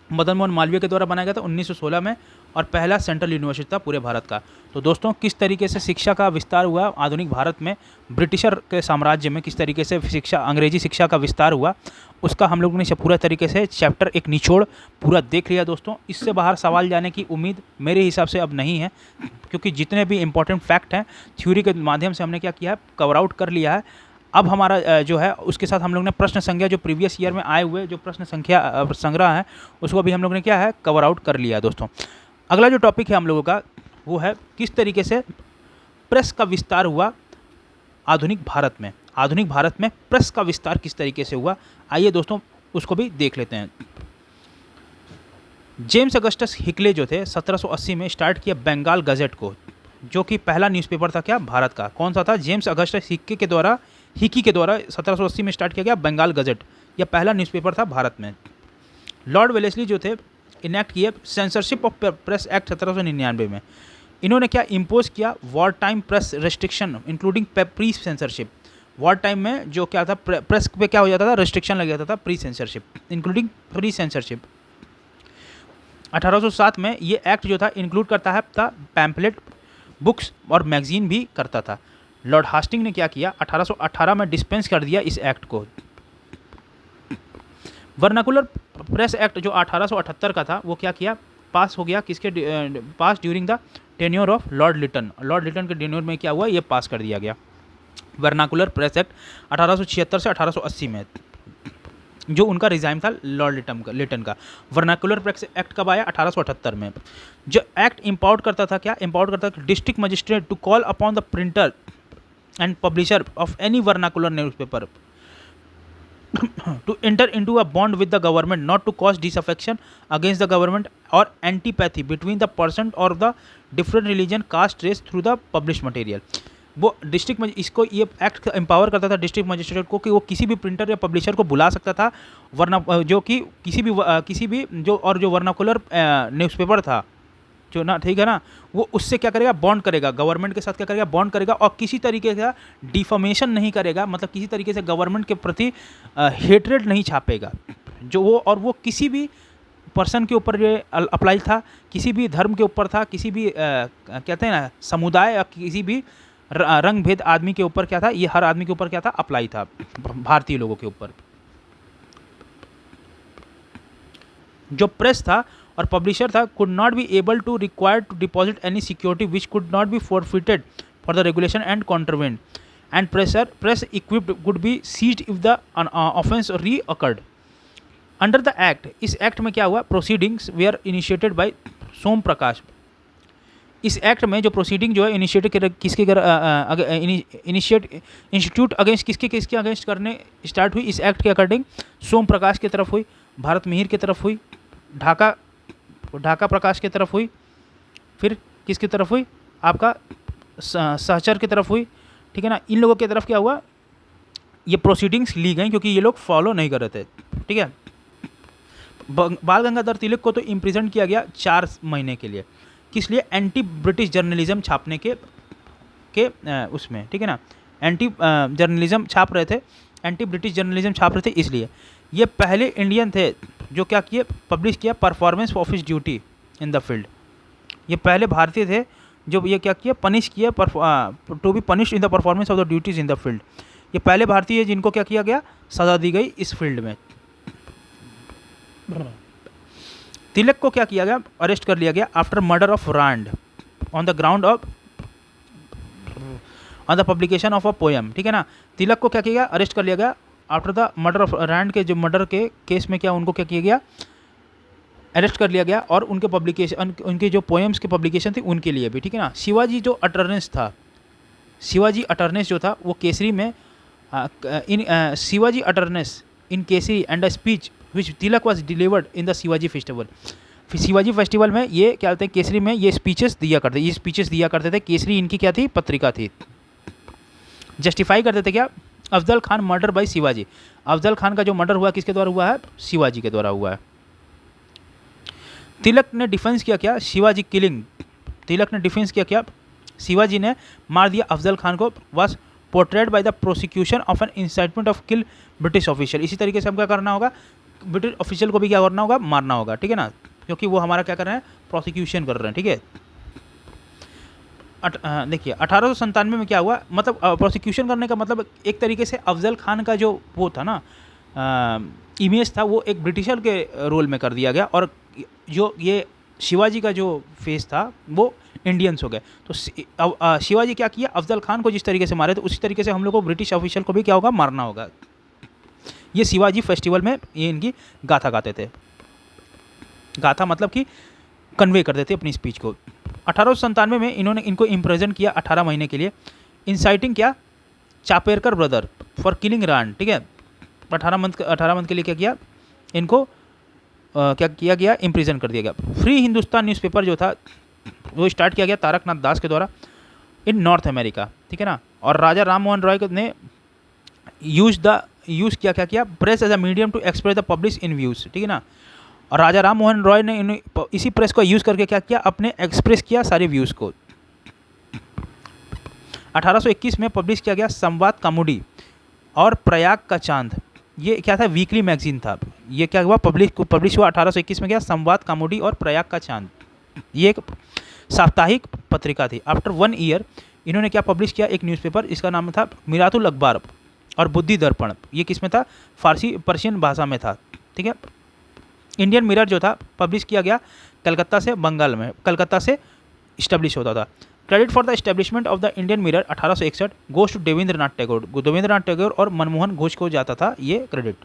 मदन मोहन मालवीय के द्वारा बनाया गया था 1916 में, और पहला सेंट्रल यूनिवर्सिटी था पूरे भारत का। तो दोस्तों किस तरीके से शिक्षा का विस्तार हुआ आधुनिक भारत में, ब्रिटिशर के साम्राज्य में किस तरीके से शिक्षा, अंग्रेजी शिक्षा का विस्तार हुआ, उसका हम लोगों ने पूरा तरीके से चैप्टर एक निचोड़ पूरा देख लिया दोस्तों। इससे बाहर सवाल जाने की उम्मीद मेरे हिसाब से अब नहीं है, क्योंकि जितने भी इंपॉर्टेंट फैक्ट हैं थ्योरी के माध्यम से हमने क्या किया है, कवर आउट कर लिया है। अब हमारा जो है उसके साथ हम लोग ने प्रश्न संख्या जो प्रीवियस ईयर में आए हुए जो प्रश्न संख्या संग्रह है उसको भी हम लोग ने क्या है, कवर आउट कर लिया है दोस्तों। अगला जो टॉपिक है हम लोगों का वो है किस तरीके से प्रेस का विस्तार हुआ आधुनिक भारत में। आधुनिक भारत में प्रेस का विस्तार किस तरीके से हुआ, आइए दोस्तों उसको भी देख लेते हैं। जेम्स अगस्टस हिकले जो थे 1780 में स्टार्ट किया बंगाल गजेट को, जो कि पहला न्यूज़पेपर था क्या, भारत का। कौन सा था, जेम्स अगस्टस हिकी के द्वारा 1780 में स्टार्ट किया गया बंगाल गजेट, यह पहला न्यूज़पेपर था भारत में। लॉर्ड वेलेस्ली जो थे इनेक्ट किए सेंसरशिप ऑफ प्रेस एक्ट 1799 में। इन्होंने क्या इम्पोज किया, war time press restriction including pre censorship. War time में जो क्या था, प्रेस पे क्या हो जाता था, रेस्ट्रिक्शन लग जाता था, pre censorship including pre censorship. 1807 में ये एक्ट जो था इंक्लूड करता है था पैम्पलेट, बुक्स और मैगजीन भी करता था। लॉर्ड हास्टिंग ने क्या किया, 1818 में डिस्पेंस कर दिया इस एक्ट को। वर्नाकुलर प्रेस एक्ट जो 1878 का था वो क्या किया, पास हो गया, किसके पास, during the tenure of Lord Lytton. Lord Lytton के टेन्योर में क्या हुआ, ये पास कर दिया गया वर्नाकुलर प्रेस एक्ट 1876 से 1880 में, जो उनका रिजाइन था लॉर्ड लिटन का। वर्नाकुलर प्रेस एक्ट कब आया, 1878 में। जो एक्ट इम्पावर्ड करता था क्या, इम्पावर्ड करता था district magistrate to call upon the printer and publisher of any vernacular newspaper to enter into a bond with the government not to cause disaffection against the government or antipathy between the person or the different religion, caste, race through the published material। वो डिस्ट्रिक्ट में इसको ये एक्ट एम्पावर करता था डिस्ट्रिक्ट मजिस्ट्रेट को कि वो किसी भी प्रिंटर या पब्लिशर को बुला सकता था, वरना जो कि किसी भी जो और जो वर्नाकुलर न्यूज़पेपर था जो ना, ठीक है ना, वो उससे क्या करेगा, बॉन्ड करेगा, गवर्नमेंट के साथ क्या करेगा, बॉन्ड करेगा, और किसी तरीके का डिफॉर्मेशन नहीं करेगा, मतलब किसी तरीके से गवर्नमेंट के प्रति हेट्रेड नहीं छापेगा जो वो, और वो किसी भी पर्सन के ऊपर ये अप्लाई था, किसी भी धर्म के ऊपर था, किसी भी कहते हैं ना समुदाय या किसी भी रंग भेद आदमी के ऊपर क्या था, ये हर आदमी के ऊपर क्या था, अप्लाई था, भारतीय लोगों के ऊपर। जो प्रेस था और पब्लिशर था could not be able to require to deposit any security which could not be forfeited for the regulation and contravened and press equipped could be seized if the offence recurred under the act. इस एक्ट में क्या हुआ, proceedings were initiated by Som Prakash. इस एक्ट में जो प्रोसीडिंग जो है इनिशिएटेड किसके इनिशिएट इंस्टीट्यूट अगेंस्ट किसके अगेंस्ट करने स्टार्ट हुई, इस एक्ट के अकॉर्डिंग सोम प्रकाश की तरफ हुई, भारत मिहिर की तरफ हुई, ढाका प्रकाश की तरफ हुई, फिर किसकी तरफ हुई, आपका सहचर की तरफ हुई, ठीक है ना। इन लोगों की तरफ क्या हुआ, ये प्रोसीडिंग्स ली गई क्योंकि ये लोग फॉलो नहीं कर रहे थे, ठीक है। बाल गंगाधर तिलक को तो इम्प्रिजन किया गया 4 महीने के लिए, किस लिए, एंटी ब्रिटिश जर्नलिज्म छापने के उसमें, ठीक है ना, एंटी जर्नलिज्म छाप रहे थे, एंटी ब्रिटिश जर्नलिज्म छाप रहे थे, इसलिए ये पहले इंडियन थे जो क्या किए, पब्लिश किया performance of his duty in the field. ये पहले भारतीय थे जो ये क्या किया, पनिश किया to be punish in the performance of the duties in the field. ये पहले भारतीय जिनको क्या किया गया, सजा दी गई इस फील्ड में। तिलक को क्या किया गया, अरेस्ट कर लिया गया after murder of Rand on the ground of on the publication of a poem, ठीक है ना। तिलक को क्या किया गया, अरेस्ट कर लिया गया after the murder of Rand के जो मर्डर के केस में क्या उनको क्या किया गया, अरेस्ट कर लिया गया, और उनके पब्लिकेशन, उनके जो पोएम्स की पब्लिकेशन थी उनके लिए भी, ठीक है ना। शिवाजी जो अटर्नेस था, शिवाजी अटर्नेस जो था वो केसरी में Shivaji utterances in Kesari and a speech which Tilak was delivered in the Shivaji festival. Shivaji festival में ये क्या कहते हैं, केसरी में ये स्पीचेस दिया करते थे, केसरी इनकी क्या थी, पत्रिका थी। जस्टिफाई करते थे क्या, अफजल खान मर्डर बाय शिवाजी। अफजल खान का जो मर्डर हुआ किसके द्वारा हुआ है, शिवाजी के द्वारा हुआ है। तिलक ने डिफेंस किया क्या, शिवाजी किलिंग। तिलक ने डिफेंस किया क्या, शिवाजी ने मार दिया अफजल खान को, was portrayed by the prosecution of an incitement of kill British official. इसी तरीके से हम क्या करना होगा, ब्रिटिश ऑफिशियल को भी क्या करना होगा, मारना होगा, ठीक है ना, क्योंकि वो हमारा क्या कर रहे हैं, प्रोसिक्यूशन कर रहे हैं, ठीक है। देखिए 1897 में क्या हुआ, मतलब प्रोसिक्यूशन करने का मतलब एक तरीके से अफजल खान का जो वो था ना इमेज था, वो एक ब्रिटिशर के रोल में कर दिया गया, और जो ये शिवाजी का जो फेस था वो इंडियंस हो गए। तो शिवाजी क्या किया, अफजल खान को जिस तरीके से मारे तो उसी तरीके से हम लोग को ब्रिटिश ऑफिशियल को भी क्या होगा, मारना होगा। ये शिवाजी फेस्टिवल में ये इनकी गाथा गाते थे। गाथा मतलब कि कन्वे करते थे अपनी स्पीच को। 1897 में इन्होंने इनको इम्प्रेजन किया 18 महीने के लिए, इंसाइटिंग क्या, चापेरकर ब्रदर फॉर किलिंग रान, ठीक है। 18 मंथ के लिए क्या किया, इनको क्या किया गया, इम्प्रिजन कर दिया गया। फ्री हिंदुस्तान न्यूज़पेपर जो था वो स्टार्ट किया गया तारकनाथ दास के द्वारा इन नॉर्थ अमेरिका, ठीक है ना। और राजा राम मोहन रॉय ने यूज़ क्या press as a medium to express the publish in views, ठीक है ना। और राजा राम मोहन रॉय ने इसी प्रेस को यूज़ करके क्या किया, अपने एक्सप्रेस किया सारे व्यूज़ को। 1821 में पब्लिश किया गया संवाद कौमुदी और प्रयाग का चांद, ये क्या था, वीकली मैगजीन था। ये क्या हुआ, पब्लिश हुआ 1821 में, क्या, संवाद कौमुदी और प्रयाग का चांद, ये एक साप्ताहिक पत्रिका थी। आफ्टर 1 ईयर इन्होंने क्या पब्लिश किया, एक न्यूज़पेपर, इसका नाम था मिरातुल अखबार और बुद्धि दर्पण, ये किस में था, फारसी पर्शियन भाषा में था, ठीक है। इंडियन मिरर जो था पब्लिश किया गया कलकत्ता से, बंगाल में, कलकत्ता से इस्टेब्लिश होता था। Credit for the establishment of the Indian Mirror 1861 goes to Devendranath Tagore और मनमोहन घोष को जाता था ये क्रेडिट।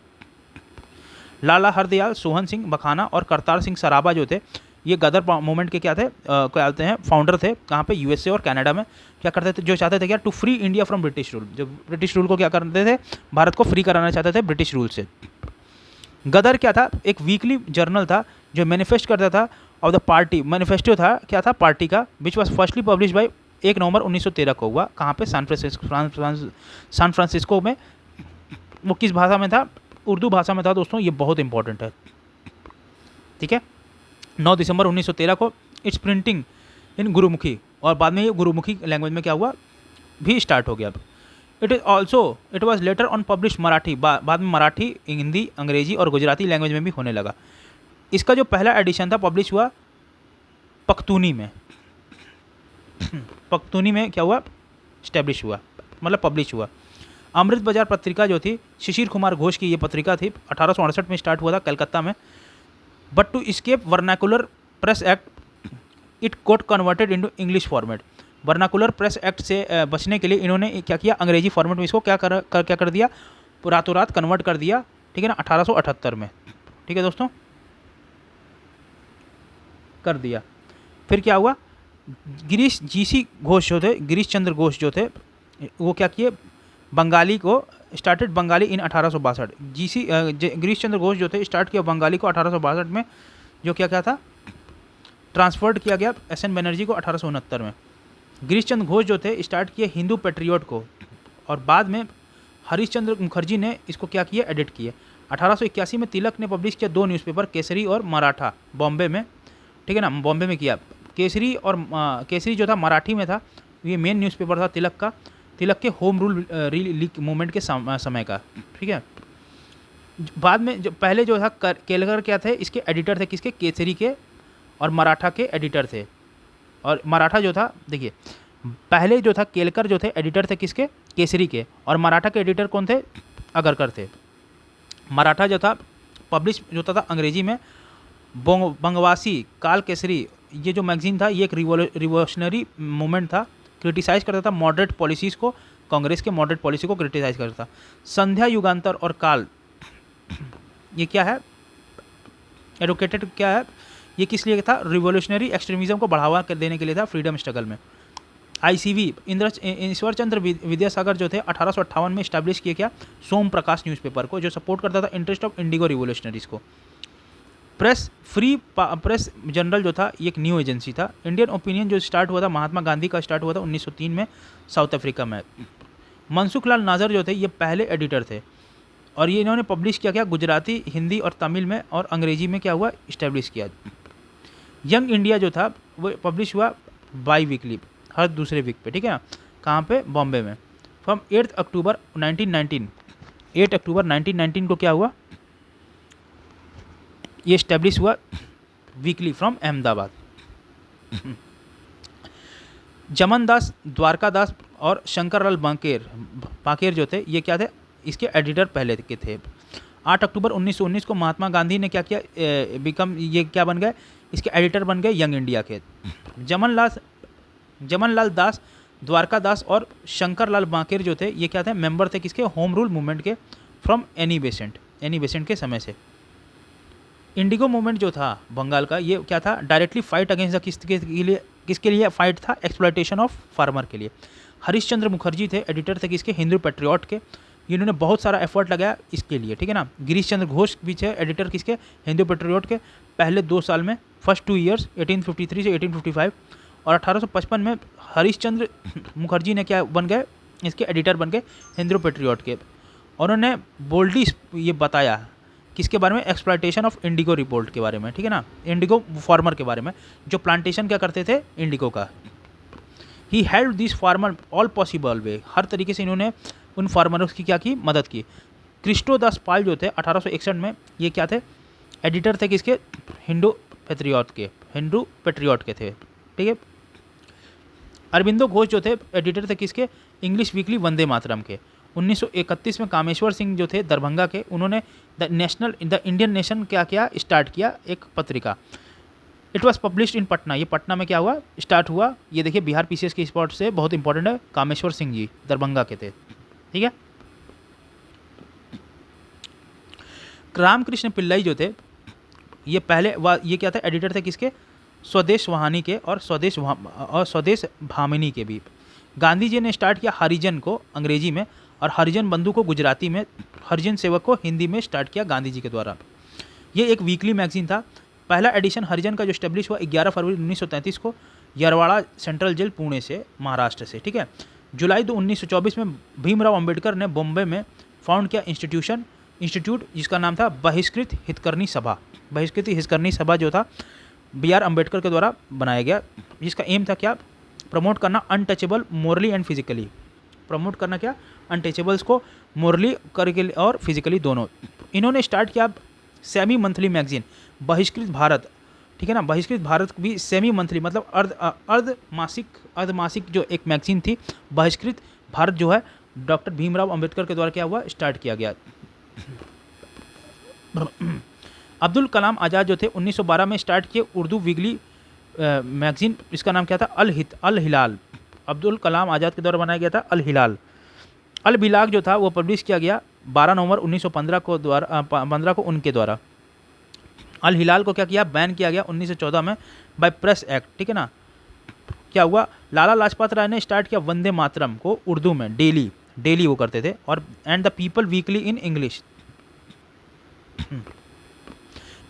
लाला हरदयाल, सोहन सिंह बखाना और करतार सिंह सराबा जो थे, ये गदर मूवमेंट के क्या थे, कहते हैं फाउंडर थे। कहाँ पे, यूएसए और कनाडा में। क्या करते थे, जो चाहते थे क्या, to free India from British rule, जो ब्रिटिश रूल को क्या करते थे, भारत को फ्री कराना चाहते थे ब्रिटिश रूल से। गदर क्या था, एक वीकली जर्नल था जो मैनिफेस्ट करता था ऑफ द पार्टी, मैनिफेस्टो था क्या था, पार्टी का, which was firstly publish by 1 नवंबर 1913 को हुआ। कहाँ पे, सैन फ्रांसिस्को में। वो किस भाषा में था, उर्दू भाषा में था दोस्तों, ये बहुत इंपॉर्टेंट है, ठीक है। 9 दिसंबर 1913 को इट्स प्रिंटिंग इन गुरुमुखी, और बाद में ये गुरुमुखी लैंग्वेज में क्या हुआ, भी स्टार्ट हो गया। It was later on publish Marathi, बाद में मराठी, हिंदी, अंग्रेजी और गुजराती लैंग्वेज में भी होने लगा। इसका जो पहला एडिशन था पब्लिश हुआ पख्तूनी में। पख्तूनी में क्या हुआ, स्टैब्लिश हुआ, मतलब पब्लिश हुआ। अमृत बाजार पत्रिका जो थी, शिशिर कुमार घोष की ये पत्रिका थी, 1868 में स्टार्ट हुआ था कलकत्ता में। But to escape vernacular press act it got converted into English format. Vernacular press act से बचने के लिए इन्होंने क्या किया, अंग्रेजी फॉर्मेट में इसको क्या कर दिया, रातों रात कन्वर्ट कर दिया, ठीक है ना, 1878 में, ठीक है दोस्तों, कर दिया। फिर क्या हुआ, गिरीश चंद्र घोष जो थे वो क्या किए, बंगाली को स्टार्टेड बंगाली इन 1862। गिरीश चंद्र घोष जो थे स्टार्ट किया बंगाली को 1862 में, जो क्या था, ट्रांसफर्ड किया गया एस.एन. बनर्जी को 1869 में। गिरीश चंद्र घोष जो थे स्टार्ट किए हिंदू पेट्रियोट को, और बाद में हरीश चंद्र मुखर्जी ने इसको क्या किया, एडिट किए। 1881 में तिलक ने पब्लिश किया 2 न्यूज़पेपर, केसरी और मराठा, बॉम्बे में, ठीक है ना, बॉम्बे में किया। केसरी जो था मराठी में था, ये मेन न्यूज़पेपर था तिलक का, तिलक के होम रूल मूवमेंट के समय का, ठीक है। बाद में जो पहले जो था केलकर क्या थे, इसके एडिटर थे, किसके, केसरी के, और मराठा के एडिटर थे। और मराठा जो था, देखिए पहले जो था केलकर जो थे एडिटर थे किसके, केसरी के, और मराठा के एडिटर कौन थे, अगरकर थे। मराठा जो था पब्लिश जो था अंग्रेजी में, बंगवासी, काल केसरी, ये जो मैगजीन था ये एक रिवोल्यूशनरी मूवमेंट था, क्रिटिसाइज़ करता था मॉडरेट पॉलिसीज़ को, कांग्रेस के मॉडरेट पॉलिसी को क्रिटिसाइज़ करता था। संध्या, युगांतर और काल, ये क्या है, एडवोकेटेड क्या है, ये किस लिए था, रिवोल्यूशनरी एक्सट्रीमिज्म को बढ़ावा देने के लिए था, फ्रीडम स्ट्रगल में। आईसीवी, ईश्वर चंद्र विद्यासागर जो थे 1858 में इस्टेब्लिश किए क्या, सोम प्रकाश न्यूज़पेपर को, जो सपोर्ट करता था इंटरेस्ट ऑफ इंडिगो रिवोल्यूशनरीज को। फ्री प्रेस जनरल जो था ये एक न्यू एजेंसी था। इंडियन ओपिनियन जो स्टार्ट हुआ था महात्मा गांधी का स्टार्ट हुआ था 1903 में साउथ अफ्रीका में। मनसुख लाल नाजर जो थे ये पहले एडिटर थे, और ये इन्होंने पब्लिश किया क्या, गुजराती, हिंदी और तमिल में, और अंग्रेजी में क्या हुआ, इस्टेब्लिश किया। यंग इंडिया जो था वो पब्लिश हुआ बाई वीकली, हर दूसरे वीक पे, ठीक है ना, कहाँ पे, बॉम्बे में। फ्रॉम 8 अक्टूबर 1919 को क्या हुआ, ये इस्टेब्लिश हुआ वीकली फ्रॉम अहमदाबाद। जमन दास, द्वारका दास और शंकरलाल बांकेर जो थे, ये क्या थे, इसके एडिटर पहले के थे। 8 अक्टूबर 1919 को महात्मा गांधी ने क्या किया, ये क्या बन गए, इसके एडिटर बन गए यंग इंडिया के। जमनलाल दास, द्वारका दास और शंकरलाल बांकेर जो थे, ये क्या थे, मेंबर थे किसके, होम रूल मूवमेंट के, फ्रॉम एनी बेसेंट के समय से। इंडिगो मूवमेंट जो था बंगाल का, ये क्या था, डायरेक्टली फाइट अगेंस्ट द किसके लिए फाइट था, एक्सप्लॉयटेशन ऑफ फार्मर के लिए। हरीश चंद्र मुखर्जी थे, एडिटर थे किसके, हिंदू पेट्रियट के, इन्होंने बहुत सारा एफर्ट लगाया इसके लिए, ठीक है ना। गिरीश चंद्र घोष भी थे, एडिटर किसके, हिंदू पेट्रियट के, पहले 2 साल में, फर्स्ट 2 ईयर्स 1853 से 1855। और 1855 में हरीश चंद्र मुखर्जी ने क्या बन गए, इसके एडिटर बन गए हिंदू पेट्रियट के। और उन्होंने बोल्डली ये बताया किसके बारे में, एक्सप्लॉयटेशन ऑफ इंडिगो रिपोर्ट के बारे में, ठीक है ना, इंडिगो फार्मर के बारे में, जो प्लांटेशन क्या करते थे इंडिगो का। He help this farmer all possible way, हर तरीके से इन्होंने उन फार्मर्स की क्या की, मदद की। क्रिस्टोदास पाल जो थे 1861 में, ये क्या थे, एडिटर थे किसके, हिंदू पेट्रियट के थे, ठीक है। अरविंदो घोष जो थे, एडिटर थे किसके, इंग्लिश वीकली वंदे मातरम के। 1931 में कामेश्वर सिंह जो थे दरभंगा के, उन्होंने द इंडियन नेशन क्या किया, स्टार्ट किया एक पत्रिका। It was published in Patna, ये पटना में क्या हुआ, स्टार्ट हुआ। ये देखिए बिहार पीसीएस के स्पॉट से बहुत इंपॉर्टेंट है, कामेश्वर सिंह जी दरभंगा के थे, ठीक है। रामकृष्ण पिल्लाई जो थे, ये पहले ये क्या था, एडिटर थे किसके, स्वदेश वहानी के और स्वदेश भामिनी के भी। गांधी जी ने स्टार्ट किया हरिजन को अंग्रेजी में और हरिजन बंधु को गुजराती में, हरिजन सेवक को हिंदी में स्टार्ट किया गांधी जी के द्वारा। ये एक वीकली मैगजीन था। पहला एडिशन हरिजन का जो स्टेब्लिश हुआ 11 फरवरी 1933 को यरवाड़ा सेंट्रल जेल पुणे से, महाराष्ट्र से, ठीक है। जुलाई 1924 में भीमराव अंबेडकर ने बॉम्बे में फाउंड किया इंस्टीट्यूट जिसका नाम था बहिष्कृत हितकर्णी सभा जो था BR अम्बेडकर के द्वारा बनाया गया, जिसका एम था क्या, प्रमोट करना untouchable morally and physically, promote करना क्या, अनटचेबल्स को मोरली करके और फिजिकली दोनों। इन्होंने स्टार्ट किया सेमी मंथली मैगजीन बहिष्कृत भारत, ठीक है ना। बहिष्कृत भारत भी सेमी मंथली मतलब अर्धमासिक जो एक मैगजीन थी बहिष्कृत भारत जो है, डॉक्टर भीमराव अंबेडकर के द्वारा क्या हुआ, स्टार्ट किया गया। अब्दुल कलाम आज़ाद जो थे 1912 में स्टार्ट किए उर्दू वीकली मैगजीन, इसका नाम क्या था, अल हिलाल। अब्दुल कलाम आज़ाद के द्वारा बनाया गया था अल हिलाल। अल बिलाग जो था वो पब्लिश किया गया 12 नवंबर 1915 को उनके द्वारा। अल हिलाल को क्या किया, बैन किया गया 1914 में बाय प्रेस एक्ट, ठीक है ना। क्या हुआ, लाला लाजपत राय ने स्टार्ट किया वंदे मातरम को उर्दू में डेली वो करते थे, और and the people weekly in English.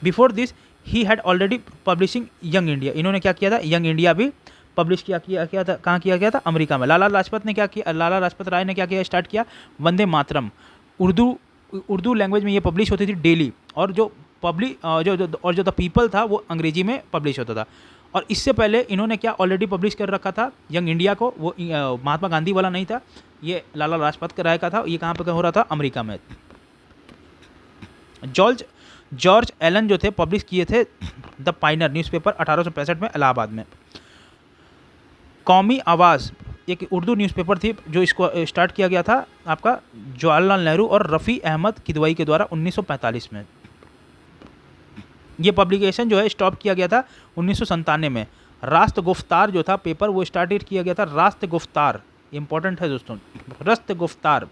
Before this he had already publishing young India, इन्होंने क्या किया था, यंग इंडिया भी पब्लिश किया था, कहाँ किया गया था, अमेरिका में। लाला लाजपत राय ने क्या किया, स्टार्ट किया वंदे मातरम, उर्दू लैंग्वेज में ये पब्लिश होती थी डेली, और जो द पीपल था वो अंग्रेजी में पब्लिश होता था। और इससे पहले इन्होंने क्या ऑलरेडी पब्लिश कर रखा था यंग इंडिया को, वो महात्मा गांधी वाला नहीं था, ये लाला लाजपत राय का था। ये कहाँ पे हो रहा था, अमेरिका में। जॉर्ज एलन जो थे पब्लिश किए थे द पाइनर न्यूज़पेपर 1865 में इलाहाबाद में। कौमी आवाज़ एक उर्दू न्यूज़पेपर थी जो इसको स्टार्ट किया गया था आपका जवाहरलाल नेहरू और रफ़ी अहमद किदवई के द्वारा 1945 में। ये पब्लिकेशन जो है स्टॉप किया गया था 1997 में। रास्त गुफ्तार जो था पेपर वो स्टार्टेड किया गया था, रास्त गुफ्तार इंपॉर्टेंट है दोस्तों, रास्त गुफ्तार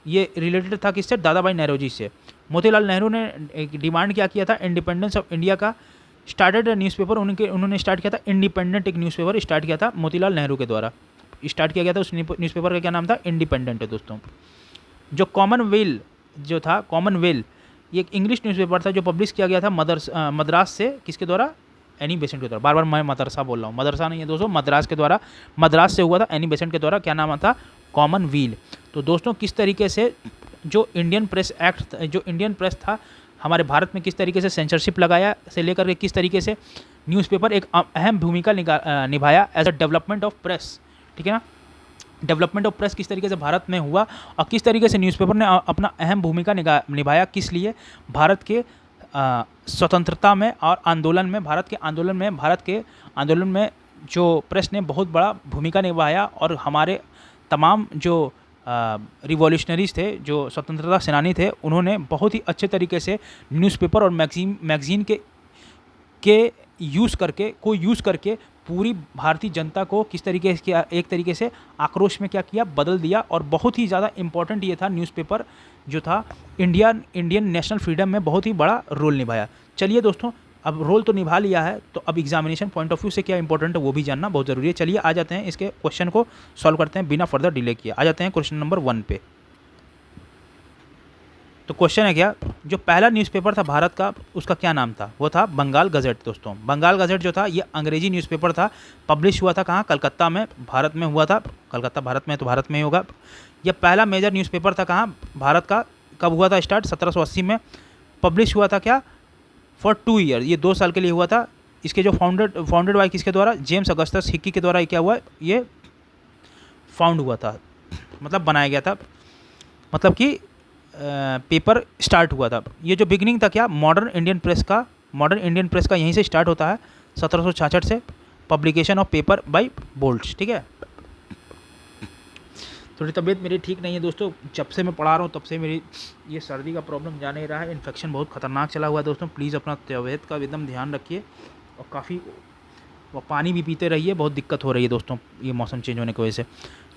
ये रिलेटेड था किससे, दादा भाई नेहरू से। मोतीलाल नेहरू ने एक डिमांड क्या किया था, इंडिपेंडेंस ऑफ इंडिया का स्टार्टेड न्यूज़पेपर उन्होंने स्टार्ट किया था, इंडिपेंडेंट एक न्यूज़पेपर स्टार्ट किया था मोतीलाल नेहरू के द्वारा, स्टार्ट किया गया था। उस न्यूज़पेपर का क्या नाम था, इंडिपेंडेंट है दोस्तों। जो कॉमनवेल जो था, कॉमनवेल ये एक इंग्लिश न्यूज़पेपर था जो पब्लिश किया गया था मद्रास से, किसके द्वारा, एनी बेसेंट के द्वारा। बार बार मैं मदरसा बोल रहा हूँ, मदरसा नहीं है दोस्तों, मद्रास के द्वारा, मद्रास से हुआ था, एनी बेसेंट के द्वारा। क्या नाम था, कॉमनवेल। तो दोस्तों किस तरीके से जो इंडियन प्रेस था हमारे भारत में, किस तरीके से सेंसरशिप लगाया से लेकर के किस तरीके से न्यूज़पेपर एक अहम भूमिका निभाया as a development of press, ठीक है ना। डेवलपमेंट ऑफ प्रेस किस तरीके से भारत में हुआ और किस तरीके से न्यूज़पेपर ने अपना अहम भूमिका निभाया, किस लिए, भारत के स्वतंत्रता में और आंदोलन में, भारत के आंदोलन में जो प्रेस ने बहुत बड़ा भूमिका निभाया, और हमारे तमाम जो रिवॉल्यूशनरीज थे, जो स्वतंत्रता सेनानी थे, उन्होंने बहुत ही अच्छे तरीके से न्यूज़पेपर और मैगज़ीन के यूज़ करके पूरी भारतीय जनता को किस तरीके से, एक तरीके से आक्रोश में क्या किया, बदल दिया। और बहुत ही ज़्यादा इम्पोर्टेंट ये था, न्यूज़पेपर जो था इंडियन नेशनल फ्रीडम में बहुत ही बड़ा रोल निभाया। चलिए दोस्तों, अब रोल तो निभा लिया है, तो अब एग्जामिनेशन पॉइंट ऑफ व्यू से क्या इंपॉर्टेंट है वो भी जानना बहुत ज़रूरी है। चलिए आ जाते हैं, इसके क्वेश्चन को सॉल्व करते हैं बिना फर्दर डिले किए। आ जाते हैं क्वेश्चन नंबर 1 पे। तो क्वेश्चन है क्या, जो पहला न्यूज़पेपर था भारत का, उसका क्या नाम था? वो था बंगाल गज़ेट। दोस्तों, बंगाल गज़ेट जो था ये अंग्रेजी न्यूज़पेपर था, पब्लिश हुआ था कहाँ? कलकत्ता में, भारत में हुआ था। कलकत्ता भारत में, तो भारत में ही होगा। यह पहला मेजर न्यूज़पेपर था कहाँ? भारत का। कब हुआ था स्टार्ट? 1780 में। पब्लिश हुआ था क्या? फॉर 2 ईयर, ये 2 साल के लिए हुआ था। इसके जो फाउंडेड बाय किसके द्वारा? जेम्स अगस्टस हिकी के द्वारा क्या हुआ? ये फाउंड हुआ था, मतलब बनाया गया था, मतलब कि पेपर स्टार्ट हुआ था। ये जो बिगिनिंग था क्या? मॉडर्न इंडियन प्रेस का यहीं से स्टार्ट होता है, 1766 से। Publication of paper by Bolts, ठीक है। थोड़ी तबीयत मेरी ठीक नहीं है दोस्तों, जब से मैं पढ़ा रहा हूँ तब से मेरी ये सर्दी का प्रॉब्लम जा नहीं रहा है, इन्फेक्शन बहुत खतरनाक चला हुआ है दोस्तों। प्लीज़ अपना तबीयत का एकदम ध्यान रखिए, और काफ़ी पानी भी पीते रहिए, बहुत दिक्कत हो रही है दोस्तों ये मौसम चेंज होने की वजह से।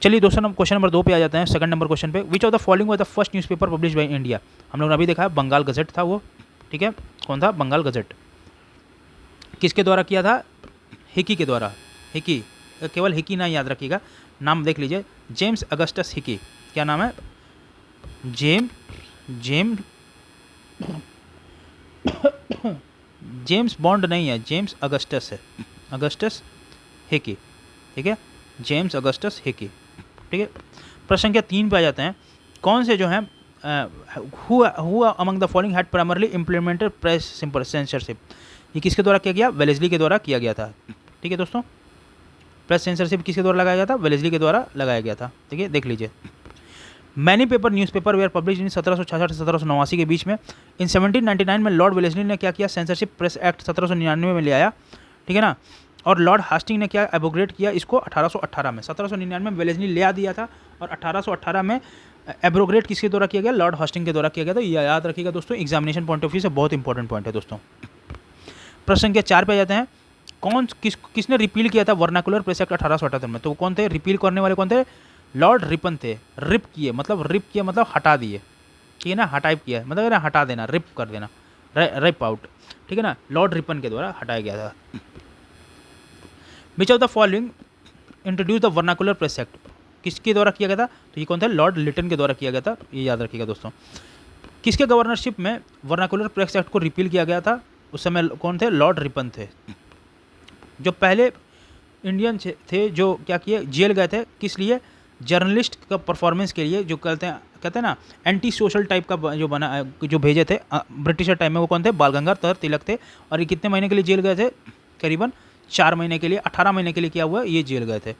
चलिए दोस्तों, हम क्वेश्चन नंबर 2 पे आ जाते हैं, सेकंड नंबर क्वेश्चन पे। Which of the following was the first newspaper publish by India? हम लोग ने अभी देखा है, बंगाल गज़ेट था वो, ठीक है। कौन था? बंगाल गज़ेट। किसके द्वारा किया था? हिकी के द्वारा। हिकी, केवल हिकी ना याद रखिएगा, नाम देख लीजिए, जेम्स अगस्टस हिकी। क्या नाम है? जेम्स बॉन्ड नहीं है, जेम्स अगस्टस है, अगस्टस हिकी, ठीक है, जेम्स अगस्टस हिकी, ठीक है। प्रश्न संख्या 3 पे आ जाते हैं। कौन से जो हैं who among the following had primarily implemented press censorship? ये किसके द्वारा किया गया? वेलेस्ली के द्वारा किया गया था, ठीक है दोस्तों। प्रेस सेंसरशिप किसके द्वारा लगाया गया था? वेलेस्ली के द्वारा लगाया गया था, ठीक है, देख लीजिए। Many newspaper were publish in 1766 से 1789 के बीच में। इन 1799 में लॉर्ड वेलेस्ली ने क्या किया? सेंसरशिप प्रेस एक्ट 1799 में ले आया, ठीक है ना। और लॉर्ड हास्टिंग ने क्या एब्रोगेट किया इसको? 1818 में। 1799 में वेलेस्ली ले आ दिया था, और 1818 में एब्रोगेट किसके द्वारा किया गया? लॉर्ड हास्टिंग के द्वारा किया गया था। ये याद रखिएगा दोस्तों, एग्जामिनेशन पॉइंट ऑफ व्यू से बहुत इंपॉर्टेंट पॉइंट है दोस्तों। प्रश्न संख्या 4 पे आ जाते हैं। किसने रिपील किया था वर्नाकुलर प्रेस एक्ट 1878 में? तो कौन थे रिपील करने वाले? कौन थे? लॉर्ड रिपन थे। रिप किए मतलब हटा दिए, ठीक है ना, हटाइप किया मतलब ना हटा देना, रिप कर देना, रिप आउट, ठीक है ना, लॉर्ड रिपन के द्वारा हटाया गया था। विच of the following introduce the vernacular press act? किसके द्वारा किया गया था? तो ये कौन था? लॉर्ड लिटन के द्वारा किया गया था, ये याद रखिएगा दोस्तों। किसके गवर्नरशिप में वर्नाकुलर प्रेस एक्ट को रिपील किया गया था? उस समय कौन थे? लॉर्ड रिपन थे, जो पहले इंडियन थे जो क्या किए? जेल गए थे, किस लिए? जर्नलिस्ट का परफॉर्मेंस के लिए, जो कहते हैं ना एंटी सोशल टाइप का जो भेजे थे ब्रिटिशर टाइम में। वो कौन थे? बाल गंगाधर तिलक थे। और ये कितने महीने के लिए जेल गए थे? करीबन 4 महीने के लिए, 18 महीने के लिए क्या हुआ? ये जेल गए थे।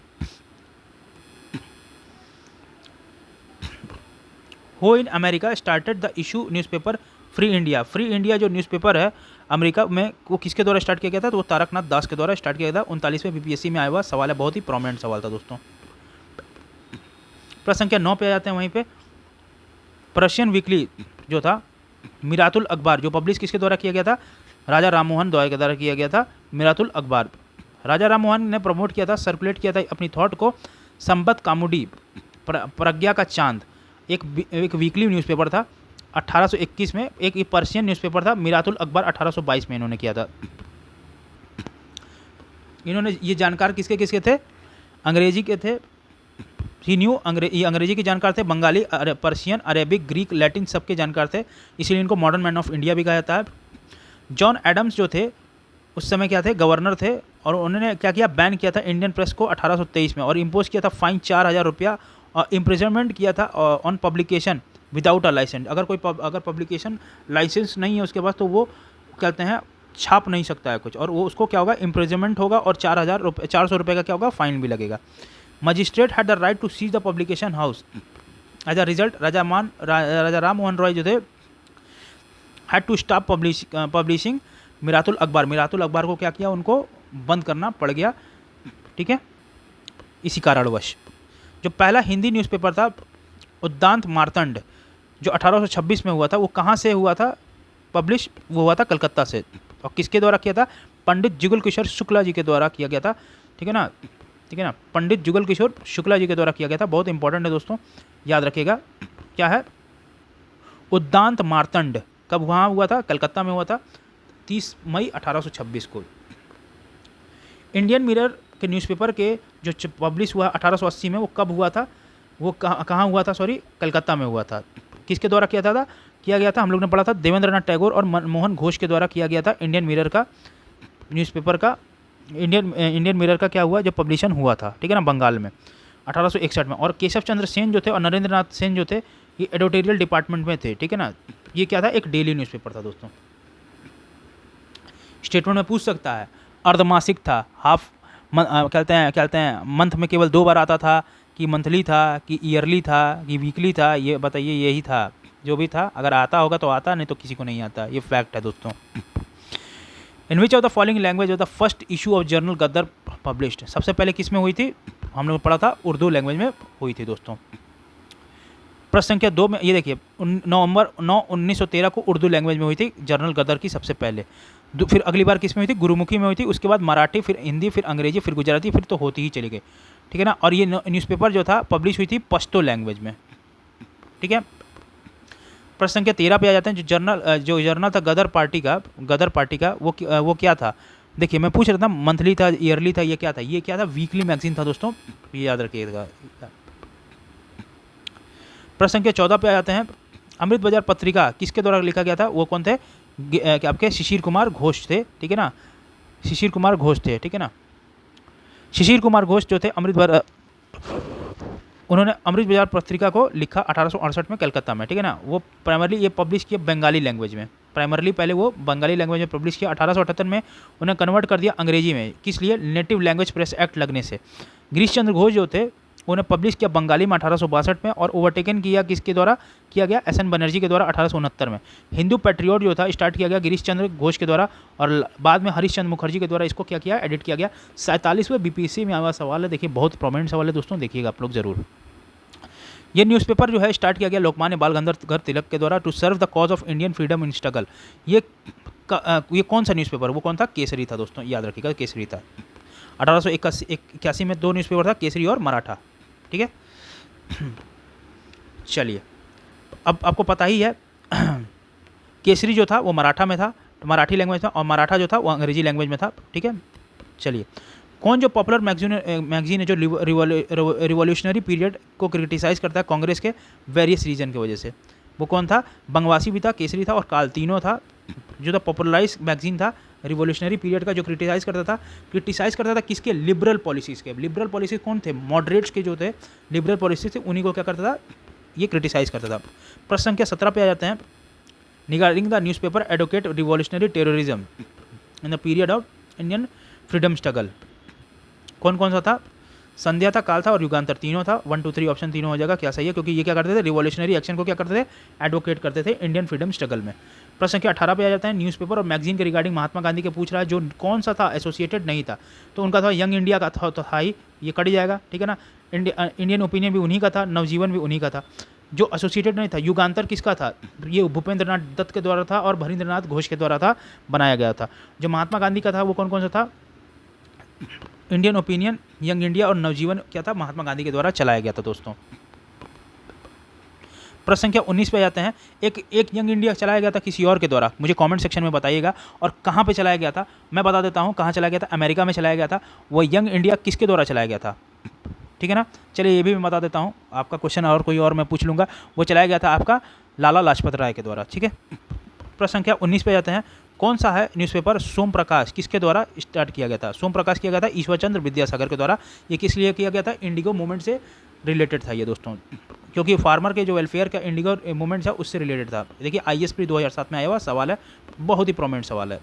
Who in America started the issue newspaper free India? Free India जो न्यूज़पेपर है अमेरिका में, वो किसके द्वारा स्टार्ट किया गया था? तो वो तारकनाथ दास के द्वारा स्टार्ट किया गया था। 39वें बीपीएससी में आया हुआ सवाल है, बहुत ही प्रोमिनेंट सवाल था दोस्तों। प्रश्न संख्या 9 पे आ जाते हैं। वहीं पे पर्शियन वीकली जो था मिरातुल अखबार, जो पब्लिश किसके द्वारा किया गया था? राजा राममोहन रॉय के द्वारा किया गया था मिरातुल अखबार। राजा राममोहन ने प्रमोट किया था, सर्कुलेट किया था अपनी थॉट को। संबत कामुडी, प्रज्ञा का चांद, एक वीकली न्यूज़पेपर था 1821 में। एक पर्शियन न्यूज़पेपर था मिरातुल अखबार, 1822 में इन्होंने किया था। इन्होंने ये जानकार किसके थे? अंग्रेजी के थे। ही न्यू अंग्रेजी के जानकार थे, Bengali, Persian, Arabic, Greek, Latin सबके जानकार थे, इसीलिए इनको मॉडर्न मैन ऑफ इंडिया भी कहा जाता है। जॉन एडम्स जो थे उस समय क्या थे? गवर्नर थे, और उन्होंने क्या किया? बैन किया था इंडियन प्रेस को 1823 में, और इम्पोज किया था फाइन 4000 रुपया, और इम्प्रिजनमेंट किया था on publication without a licence. अगर पब्लिकेशन लाइसेंस नहीं है उसके पास, तो वो कहते हैं छाप नहीं सकता है कुछ, और वो उसको क्या होगा? इम्प्रिजनमेंट होगा, और 400 रुपये का क्या होगा? फाइन भी लगेगा। Magistrate had the right to seize the publication house. As a result Raja Ram Mohan Roy जो थे had to stop publishing Miratul Akhbar. Miratul अखबार को क्या किया, उनको बंद करना पड़ गया, ठीक है, इसी कारणवश। जो पहला हिंदी न्यूज़पेपर था उद्दांत मार्तंड, जो 1826 में हुआ था, वो कहाँ से हुआ था पब्लिश? वो हुआ था कलकत्ता से। और किसके द्वारा किया था? पंडित जुगल किशोर शुक्ला जी के द्वारा किया गया था, ठीक है ना, ठीक है ना, पंडित जुगल किशोर शुक्ला जी के द्वारा किया गया था। बहुत इंपॉर्टेंट है दोस्तों, याद रखिएगा। क्या है? उद्दांत मार्तंड। कब वहाँ हुआ था? कलकत्ता में हुआ था, 30 मई 1826 को। इंडियन मिरर के न्यूज़पेपर के जो पब्लिश हुआ 1880 में, वो कब हुआ था? वो कहाँ हुआ था? सॉरी, कलकत्ता में हुआ था। किसके द्वारा किया गया था? हम लोग ने पढ़ा था, देवेंद्रनाथ टैगोर और मनमोहन घोष के द्वारा किया गया था। इंडियन मिरर का न्यूज़पेपर का इंडियन मिरर का क्या हुआ, जो पब्लिशन हुआ था, ठीक है ना, बंगाल में 1861 में। और केशव चंद्र सेन जो थे और नरेंद्र नाथ सेन जो थे, ये एडिटोरियल डिपार्टमेंट में थे, ठीक है ना। ये क्या था? एक डेली न्यूज़पेपर था दोस्तों। स्टेटमेंट में पूछ सकता है, अर्धमासिक था, हाफ कहते हैं मंथ में केवल 2 बार आता था, कि मंथली था, कि ईयरली था, कि वीकली था? ये बताइए। यही था, जो भी था। अगर आता होगा तो आता, नहीं तो किसी को नहीं आता। ये फैक्ट है दोस्तों। In which of the following language of the first issue of journal Ghadar published? सबसे पहले किस में हुई थी? हम लोग पढ़ा था उर्दू लैंग्वेज में हुई थी दोस्तों। प्रश्न संख्या 2 में ये देखिए, नवंबर 9 1913 को उर्दू लैंग्वेज में हुई थी जर्नल गदर की सबसे पहले। फिर अगली बार किस में हुई थी? गुरुमुखी में हुई थी। उसके बाद मराठी, फिर हिंदी, फिर अंग्रेजी, फिर गुजराती, फिर तो होती ही चली गई, ठीक है ना। और ये न्यूज़पेपर जो था पब्लिश हुई थी पश्तो लैंग्वेज में, ठीक है। प्रश्न संख्या 13 पे आ जाते हैं। जो जर्नल था गदर पार्टी का वो क्या था? देखिए, मैं पूछ रहा था मंथली था, ईयरली था, ये क्या था? ये क्या था? वीकली मैगजीन था दोस्तों, ये याद रखिएगा। प्रश्न संख्या 14 पे आ जाते हैं। अमृत बाजार पत्रिका किसके द्वारा लिखा गया था? वो कौन थे? आपके शिशिर कुमार घोष थे, ठीक है ना। शिशिर कुमार घोष थे, ठीक है ना। शिशिर कुमार घोष जो थे उन्होंने अमृत बाजार पत्रिका को लिखा 1868 में कलकत्ता में, ठीक है ना। वो प्राइमरली ये पब्लिश किया बंगाली लैंग्वेज में। प्राइमरली पहले वो बंगाली लैंग्वेज में पब्लिश किया। 1878 में उन्हें कन्वर्ट कर दिया अंग्रेजी में। किस लिए? नेटिव लैंग्वेज प्रेस एक्ट लगने से। गिरीश चंद्र घोष जो थे, उन्हें पब्लिश किया बंगाली में 1862 में, और ओवरटेकन किया किसके द्वारा किया गया? एस.एन. बनर्जी के द्वारा 1869 में। हिंदू पैट्रियट जो था स्टार्ट किया गया गिरीश चंद्र घोष के द्वारा, और बाद में हरीश चंद्र मुखर्जी के द्वारा इसको क्या किया? एडिट किया गया। 47वें बीपीएससी में आया सवाल है, देखिए बहुत प्रोमिनेंट सवाल है दोस्तों, देखिएगा आप लोग जरूर। ये न्यूज़पेपर जो है स्टार्ट किया गया लोकमान्य बाल गंगाधर तिलक के द्वारा, to serve the cause of Indian freedom in struggle. ये कौन सा न्यूज़पेपर? वो कौन था? केसरी था दोस्तों, याद रखिएगा, केसरी था। 1881 में 2 न्यूज़पेपर था, केसरी और मराठा, ठीक है। चलिए, अब आपको पता ही है केसरी जो था वो मराठा में था, मराठी लैंग्वेज था, और मराठा जो था वो अंग्रेजी लैंग्वेज में था, ठीक है। चलिए, कौन जो पॉपुलर मैगजीन है जो रिवॉल्यूशनरी पीरियड को क्रिटिसाइज़ करता है कांग्रेस के वेरियस रीजन की वजह से? वो कौन था? बंगवासी भी था, केसरी था और काल, तीनों था। जो था पॉपुलराइज मैगजीन था रिवॉल्यूशनरी पीरियड का, जो क्रिटिसाइज़ करता था किसके? लिबरल पॉलिसीज़ के। लिबरल पॉलिसीज़ कौन थे? मॉडरेट्स के जो थे लिबरल पॉलिसीज़ थे, उन्हीं को क्या करता था? ये क्रिटिसाइज़ करता था। प्रश्न संख्या 17 पे आ जाते हैं। Regarding the newspaper advocate revolutionary terrorism in the period of Indian freedom struggle, कौन कौन सा था? संध्या था, काल था और युगांतर, तीनों था। 1 2 3 ऑप्शन तीनों हो जाएगा। क्या सही है? क्योंकि ये क्या करते थे? रिवॉल्यूशनरी एक्शन को क्या करते थे? एडवोकेट करते थे इंडियन फ्रीडम स्ट्रगल में। प्रश्न संख्या 18 पे आ जाता है। न्यूज़पेपर और मैगजीन के रिगार्डिंग महात्मा गांधी के पूछ रहा है, जो कौन सा था एसोसिएटेड नहीं था? तो उनका था यंग इंडिया का था, तो था ही, ये कट जाएगा, ठीक है ना। इंडियन ओपिनियन भी उन्हीं का था, नवजीवन भी उन्हीं का था। जो एसोसिएटेड नहीं था, युगांतर किसका था? ये भूपेंद्र नाथ दत्त के द्वारा था और भरींद्रनाथ घोष के द्वारा था, बनाया गया था। जो महात्मा गांधी का था वो कौन कौन सा था? इंडियन ओपिनियन, यंग इंडिया और नवजीवन क्या था? महात्मा गांधी के द्वारा चलाया गया था दोस्तों। प्रश्न संख्या 19 पे जाते हैं। एक यंग इंडिया चलाया गया था किसी और के द्वारा, मुझे कमेंट सेक्शन में बताइएगा। और कहाँ पे चलाया गया था? मैं बता देता हूँ कहाँ चलाया गया था। अमेरिका में चलाया गया था। वो यंग इंडिया किसके द्वारा चलाया गया था? ठीक है ना। चलिए, ये भी मैं बता देता हूँ। आपका क्वेश्चन और कोई और मैं पूछ लूँगा। वो चलाया गया था आपका लाला लाजपत राय के द्वारा, ठीक है। प्रश्न संख्या 19 पे जाते हैं। कौन सा है न्यूज़पेपर सोम प्रकाश किसके द्वारा स्टार्ट किया गया था? सोम प्रकाश किया गया था ईश्वरचंद्र विद्यासागर के द्वारा। ये किस लिए किया गया था? इंडिगो मूवमेंट से रिलेटेड था ये दोस्तों, क्योंकि फार्मर के जो वेलफेयर का इंडिगो मूवमेंट था उससे रिलेटेड था। देखिए, ISP 2007 में आया हुआ सवाल है, बहुत ही प्रोमिनेंट सवाल है।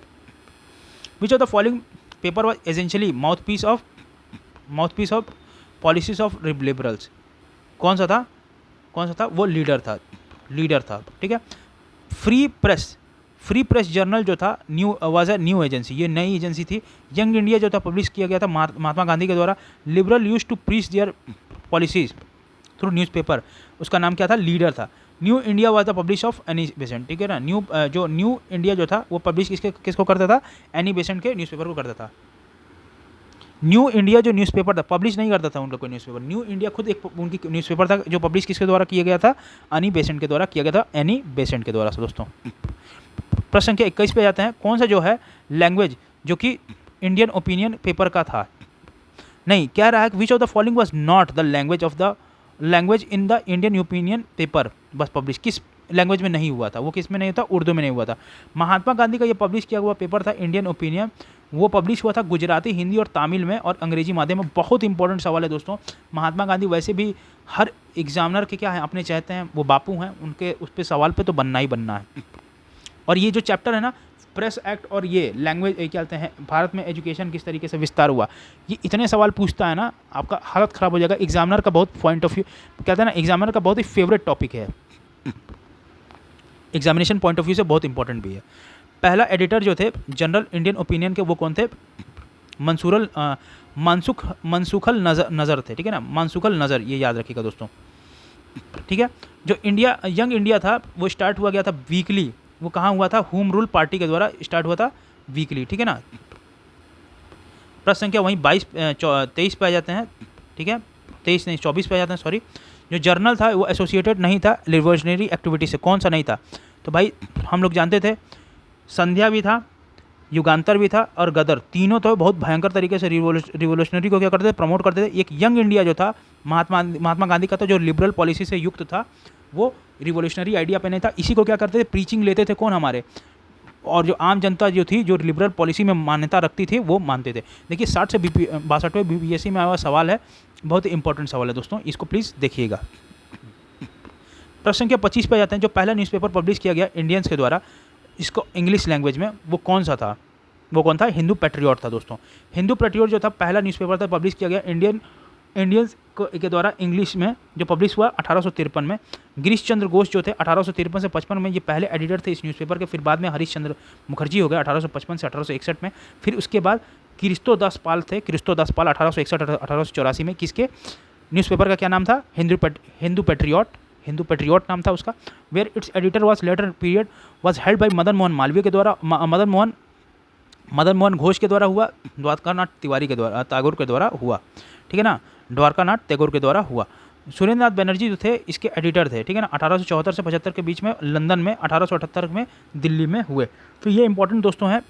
Which of the following paper was essentially mouthpiece of policies of liberals? कौन सा था? वो लीडर था, ठीक है। फ्री प्रेस जर्नल जो था वाज अ न्यू एजेंसी, ये नई एजेंसी थी। यंग इंडिया जो था पब्लिश किया गया था महात्मा गांधी के द्वारा। Liberal use to preach their policies through newspaper, उसका नाम क्या था, लीडर था। New India was the publish of Annie Besant, ठीक है ना। न्यू इंडिया जो था वो पब्लिश किसको करता था, एनी बेसेंट के न्यूज़पेपर को करता था। न्यू इंडिया जो न्यूज़पेपर था पब्लिश नहीं करता था उनका कोई न्यूज़पेपर, न्यू इंडिया खुद एक उनकी न्यूज़पेपर था जो पब्लिश किसके द्वारा किया गया था, एनी बेसेंट के द्वारा किया गया था, एनी बेसेंट के द्वारा। दोस्तों प्रश्न संख्या 21 पे जाते हैं। कौन सा जो है लैंग्वेज जो कि इंडियन ओपिनियन पेपर का था, नहीं कह रहा है which of the following was not the language in the Indian opinion paper बस पब्लिश, किस लैंग्वेज में नहीं हुआ था, वो किस में नहीं था, उर्दू में नहीं हुआ था। महात्मा गांधी का ये पब्लिश किया हुआ पेपर था इंडियन ओपिनियन, वो पब्लिश हुआ था गुजराती, हिंदी और तमिल में और अंग्रेजी माध्यम में। बहुत इंपॉर्टेंट सवाल है दोस्तों। महात्मा गांधी वैसे भी हर एग्जामिनर के क्या है, अपने चाहते हैं, वो बापू हैं, उनके उस पर सवाल पे तो बनना ही बनना है। और ये जो चैप्टर है ना, प्रेस एक्ट और ये लैंग्वेज क्या कहते हैं, भारत में एजुकेशन किस तरीके से विस्तार हुआ, ये इतने सवाल पूछता है ना, आपका हालत ख़राब हो जाएगा। एग्जामिनर का बहुत पॉइंट ऑफ व्यू कहते हैं ना, एग्जामिनर का बहुत ही फेवरेट टॉपिक है, एग्जामिनेशन पॉइंट ऑफ व्यू से बहुत इंपॉर्टेंट भी है। पहला एडिटर जो थे जनरल इंडियन ओपिनियन के, वो कौन थे, मनसुखल नज़र थे, ठीक है ना, मनसुखल नज़र, ये याद रखिएगा दोस्तों, ठीक है। जो यंग इंडिया था वो स्टार्ट हुआ गया था वीकली, वो कहाँ हुआ था, होम रूल पार्टी के द्वारा स्टार्ट हुआ था वीकली, ठीक है ना। प्रश्न संख्या वहीं 23 पे आ जाते हैं, ठीक है, 23 नहीं 24 पे आ जाते हैं, सॉरी। जो जर्नल था वो एसोसिएटेड नहीं था रिवोल्यूशनरी एक्टिविटी से, कौन सा नहीं था, तो भाई हम लोग जानते थे संध्या भी था, युगांतर भी था और गदर, तीनों तो बहुत भयंकर तरीके से रिवोल्यूशनरी को क्या करते थे, प्रमोट करते थे। एक यंग इंडिया जो था महात्मा गांधी का था, जो लिबरल पॉलिसी से युक्त था, वो रिवोल्यूशनरी आइडिया पे नहीं था। इसी को क्या करते थे, प्रीचिंग लेते थे कौन, हमारे, और जो आम जनता जो थी, जो लिबरल पॉलिसी में मान्यता रखती थी, वो मानते थे। देखिए 60 से 62वें BPSC में आया हुआ सवाल है, बहुत ही इंपॉर्टेंट सवाल है दोस्तों, इसको प्लीज़ देखिएगा। प्रश्न संख्या 25 पे जाते हैं। जो पहला न्यूज़पेपर पब्लिश किया गया इंडियंस के द्वारा, इसको इंग्लिश लैंग्वेज में, वो कौन सा था, वो कौन था, हिंदू पैट्रियट था दोस्तों। हिंदू पैट्रियट जो था पहला न्यूज़पेपर था पब्लिश किया गया इंडियंस के द्वारा इंग्लिश में, जो पब्लिश हुआ 1853 में। गिरीश चंद्र घोष जो थे 1853 से 55 में ये पहले एडिटर थे इस न्यूज़पेपर के। फिर बाद में हरीश चंद्र मुखर्जी हो गए 1855 से 1861 में। फिर उसके बाद क्रिस्तोदास पाल थे, क्रिस्तोदास पाल 1861-1884 में। किसके न्यूज़पेपर का क्या नाम था, हिंदू पैट्रियट नाम था उसका। Where its editor was later period was held by Madan Mohan Malaviya के द्वारा, मदन मोहन घोष के द्वारा हुआ, द्वारकानाथ तिवारी के द्वारा, टैगोर के द्वारा हुआ, ठीक है ना, द्वारकानाथ टैगोर के द्वारा हुआ। सुरेंद्र नाथ बनर्जी जो थे इसके एडिटर थे, ठीक है ना, 1874 से 75 के बीच में लंदन में, 1878 में दिल्ली में हुए। तो ये इंपॉर्टेंट दोस्तों है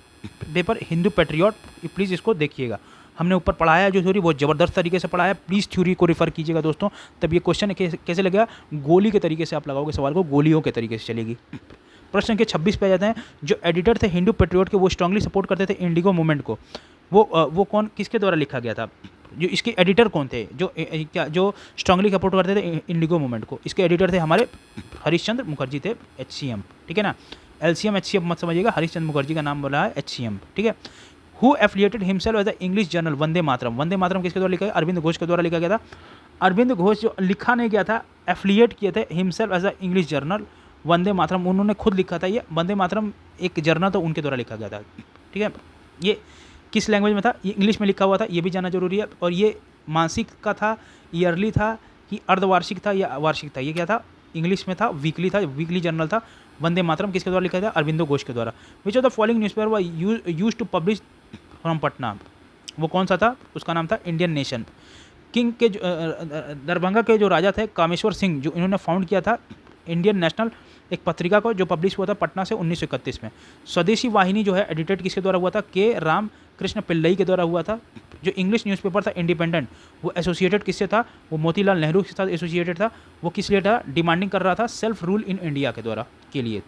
पेपर हिंदू पैट्रियट, प्लीज़ इसको देखिएगा। हमने ऊपर पढ़ाया है जो थ्योरी, बहुत ज़बरदस्त तरीके से पढ़ाया है, प्लीज़ थ्योरी को रिफर कीजिएगा दोस्तों, तब ये क्वेश्चन कैसे लगेगा, गोली के तरीके से आप लगाओगे सवाल को, गोलियों के तरीके से चलेगी। प्रश्न के 26 पे आ जाते हैं। जो एडिटर थे हिंदू पैट्रियट के, वो स्ट्रांगली सपोर्ट करते थे इंडिगो मूवमेंट को। वो कौन, किसके द्वारा लिखा गया था, जो इसके एडिटर कौन थे, जो स्ट्रांगली सपोर्ट करते थे इंडिगो मूवमेंट को, इसके एडिटर थे हमारे हरीश चंद्र मुखर्जी थे, HCM, ठीक है ना, LCM HCM मत समझिएगा, हरीश चंद्र मुखर्जी का नाम बोला है HCM, ठीक है। Who affiliated himself as the English journal Vande Mataram किसके द्वारा लिखा गया, अरविंद घोष के द्वारा लिखा गया था। अरविंद घोष जो लिखा नहीं गया था, एफिलिएट किए थे himself as the English journal Vande Mataram, उन्होंने खुद लिखा था। ये वंदे मातरम एक जर्नल तो उनके द्वारा लिखा गया था, ठीक है। ये किस लैंग्वेज में था, ये इंग्लिश में लिखा हुआ था, ये भी जानना जरूरी है। और ये मासिक का था, ईयरली था, कि अर्धवार्षिक था या वार्षिक था, ये क्या था, इंग्लिश में था, वीकली था, वीकली जर्नल था। वंदे मातरम किसके द्वारा लिखा था, अरविंदो घोष के द्वारा। Which of the following newspaper were used to publish from Patna, वो कौन सा था, उसका नाम था इंडियन नेशन। किंग के दरभंगा के जो राजा थे कामेश्वर सिंह, जो इन्होंने फाउंड किया था इंडियन नेशनल एक पत्रिका को, जो पब्लिश हुआ था पटना से 1931 में। स्वदेशी वाहिनी जो है एडिटेड किसके द्वारा हुआ था, के राम कृष्ण पिल्लई के द्वारा हुआ था। जो इंग्लिश न्यूज़पेपर था इंडिपेंडेंट, वो एसोसिएटेड किससे था, वो मोतीलाल नेहरू के साथ एसोसिएटेड था। वो किस लिए था, डिमांडिंग कर रहा था सेल्फ रूल इन इंडिया के द्वारा के लिए।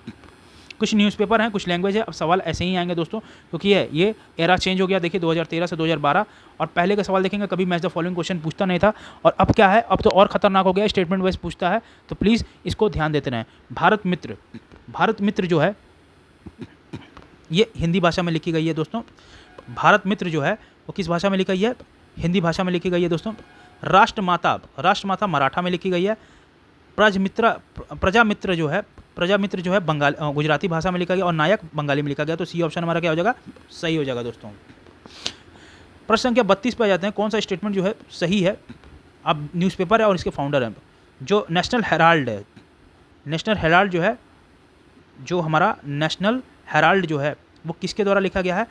कुछ न्यूज़पेपर हैं, कुछ लैंग्वेज है। अब सवाल ऐसे ही आएंगे दोस्तों, क्योंकि ये एरा चेंज हो गया। देखिए 2013 से 2012, और पहले का सवाल देखेंगे कभी मैच द फॉलोइंग क्वेश्चन पूछता नहीं था, और अब क्या है, अब तो और खतरनाक हो गया, स्टेटमेंट वाइज पूछता है। तो प्लीज़ इसको ध्यान देते रहें। भारत मित्र जो है, ये हिंदी भाषा में लिखी गई है दोस्तों। भारत मित्र जो है वो किस भाषा में लिखी गई है, हिंदी भाषा में लिखी गई है दोस्तों। राष्ट्रमाता मराठा में लिखी गई है। प्रजा मित्र जो है प्रजामित्र जो है गुजराती भाषा में लिखा गया और नायक बंगाली में लिखा गया। तो सी ऑप्शन हमारा क्या हो जाएगा, सही हो जाएगा दोस्तों। प्रश्न संख्या 32 पे आ जाते हैं। कौन सा स्टेटमेंट जो है सही है। अब न्यूज़पेपर है और इसके फाउंडर हैं जो नेशनल हेराल्ड है। नेशनल हेराल्ड जो है, जो हमारा नेशनल हेराल्ड जो है वो किसके द्वारा लिखा गया है,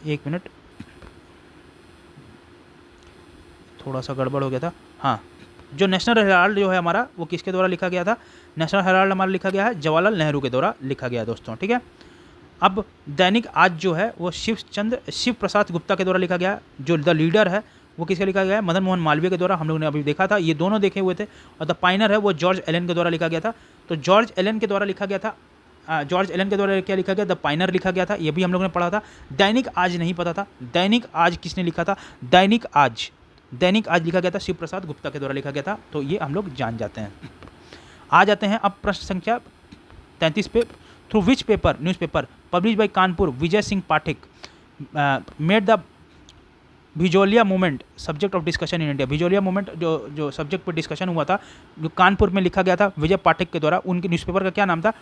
एक मिनट थोड़ा सा गड़बड़ हो गया था। हाँ, जो नेशनल हेराल्ड जो है हमारा वो किसके द्वारा लिखा गया था, नेशनल हेराल्ड हमारा लिखा गया है जवाहरलाल नेहरू के द्वारा लिखा गया है दोस्तों, ठीक है। अब दैनिक आज जो है वो शिव प्रसाद गुप्ता के द्वारा लिखा गया है। जो द लीडर है वो किसके लिखा गया है, मदन मोहन मालवीय के द्वारा। हम लोगों ने अभी देखा था, ये दोनों देखे हुए थे। और द पाइनर है वो जॉर्ज एलन के द्वारा लिखा गया था। तो जॉर्ज एलन के द्वारा लिखा गया था, जॉर्ज एलन के द्वारा क्या लिखा गया, द पाइनर लिखा गया था, ये भी हम लोगों ने पढ़ा था। दैनिक आज नहीं पता था, दैनिक आज किसने लिखा था, दैनिक आज लिखा गया था शिव प्रसाद गुप्ता के द्वारा लिखा गया था। तो ये हम लोग जान जाते हैं। आ जाते हैं अब प्रश्न संख्या 33 पे। Through which paper, newspaper publish by Kanpur Vijay Singh Pathak made the Bijolia movement subject of discussion in India. Bijolia movement जो सब्जेक्ट पर डिस्कशन हुआ था, जो कानपुर में लिखा गया था विजय पाठक के द्वारा, उनके न्यूज़पेपर का क्या नाम था,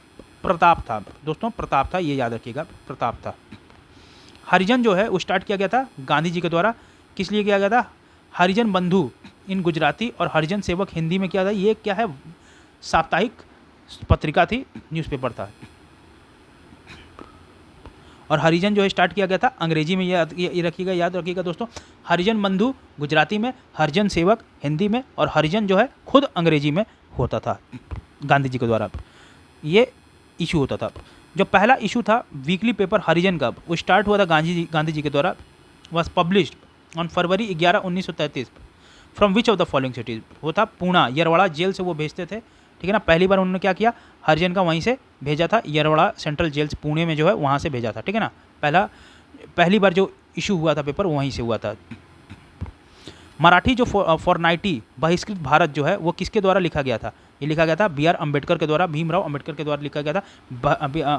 प्रताप था दोस्तों, प्रताप था, ये याद रखिएगा, प्रताप था। हरिजन जो है वो स्टार्ट किया गया था गांधी जी के द्वारा। किस लिए किया गया था, हरिजन बंधु इन गुजराती और हरिजन सेवक हिंदी में किया था। ये क्या है, साप्ताहिक पत्रिका थी, न्यूज़पेपर था। और हरिजन जो है स्टार्ट किया गया था अंग्रेजी में, ये रखिएगा, याद रखिएगा दोस्तों। हरिजन बंधु गुजराती में, हरिजन सेवक हिंदी में, और हरिजन जो है खुद अंग्रेजी में होता था गांधी जी के द्वारा। ये इशू होता था। जो पहला इशू था वीकली पेपर हरिजन का, वो स्टार्ट हुआ था गांधी जी के द्वारा। Was published on February 11, 1933 from which of the following cities. वो था पूना, यरवाड़ा जेल से वो भेजते थे, ठीक है ना। पहली बार उन्होंने क्या किया, हरिजन का वहीं से भेजा था, यरवाड़ा सेंट्रल जेल से, पुणे में जो है वहाँ से भेजा था, ठीक है ना। पहली बार जो इशू हुआ था पेपर वहीं से हुआ था। मराठी जो फॉरनाइटी बहिष्कृत भारत जो है वो किसके द्वारा लिखा गया था, ये लिखा गया था बी आर अम्बेडकर के द्वारा, भीमराव अम्बेडकर के द्वारा लिखा गया था।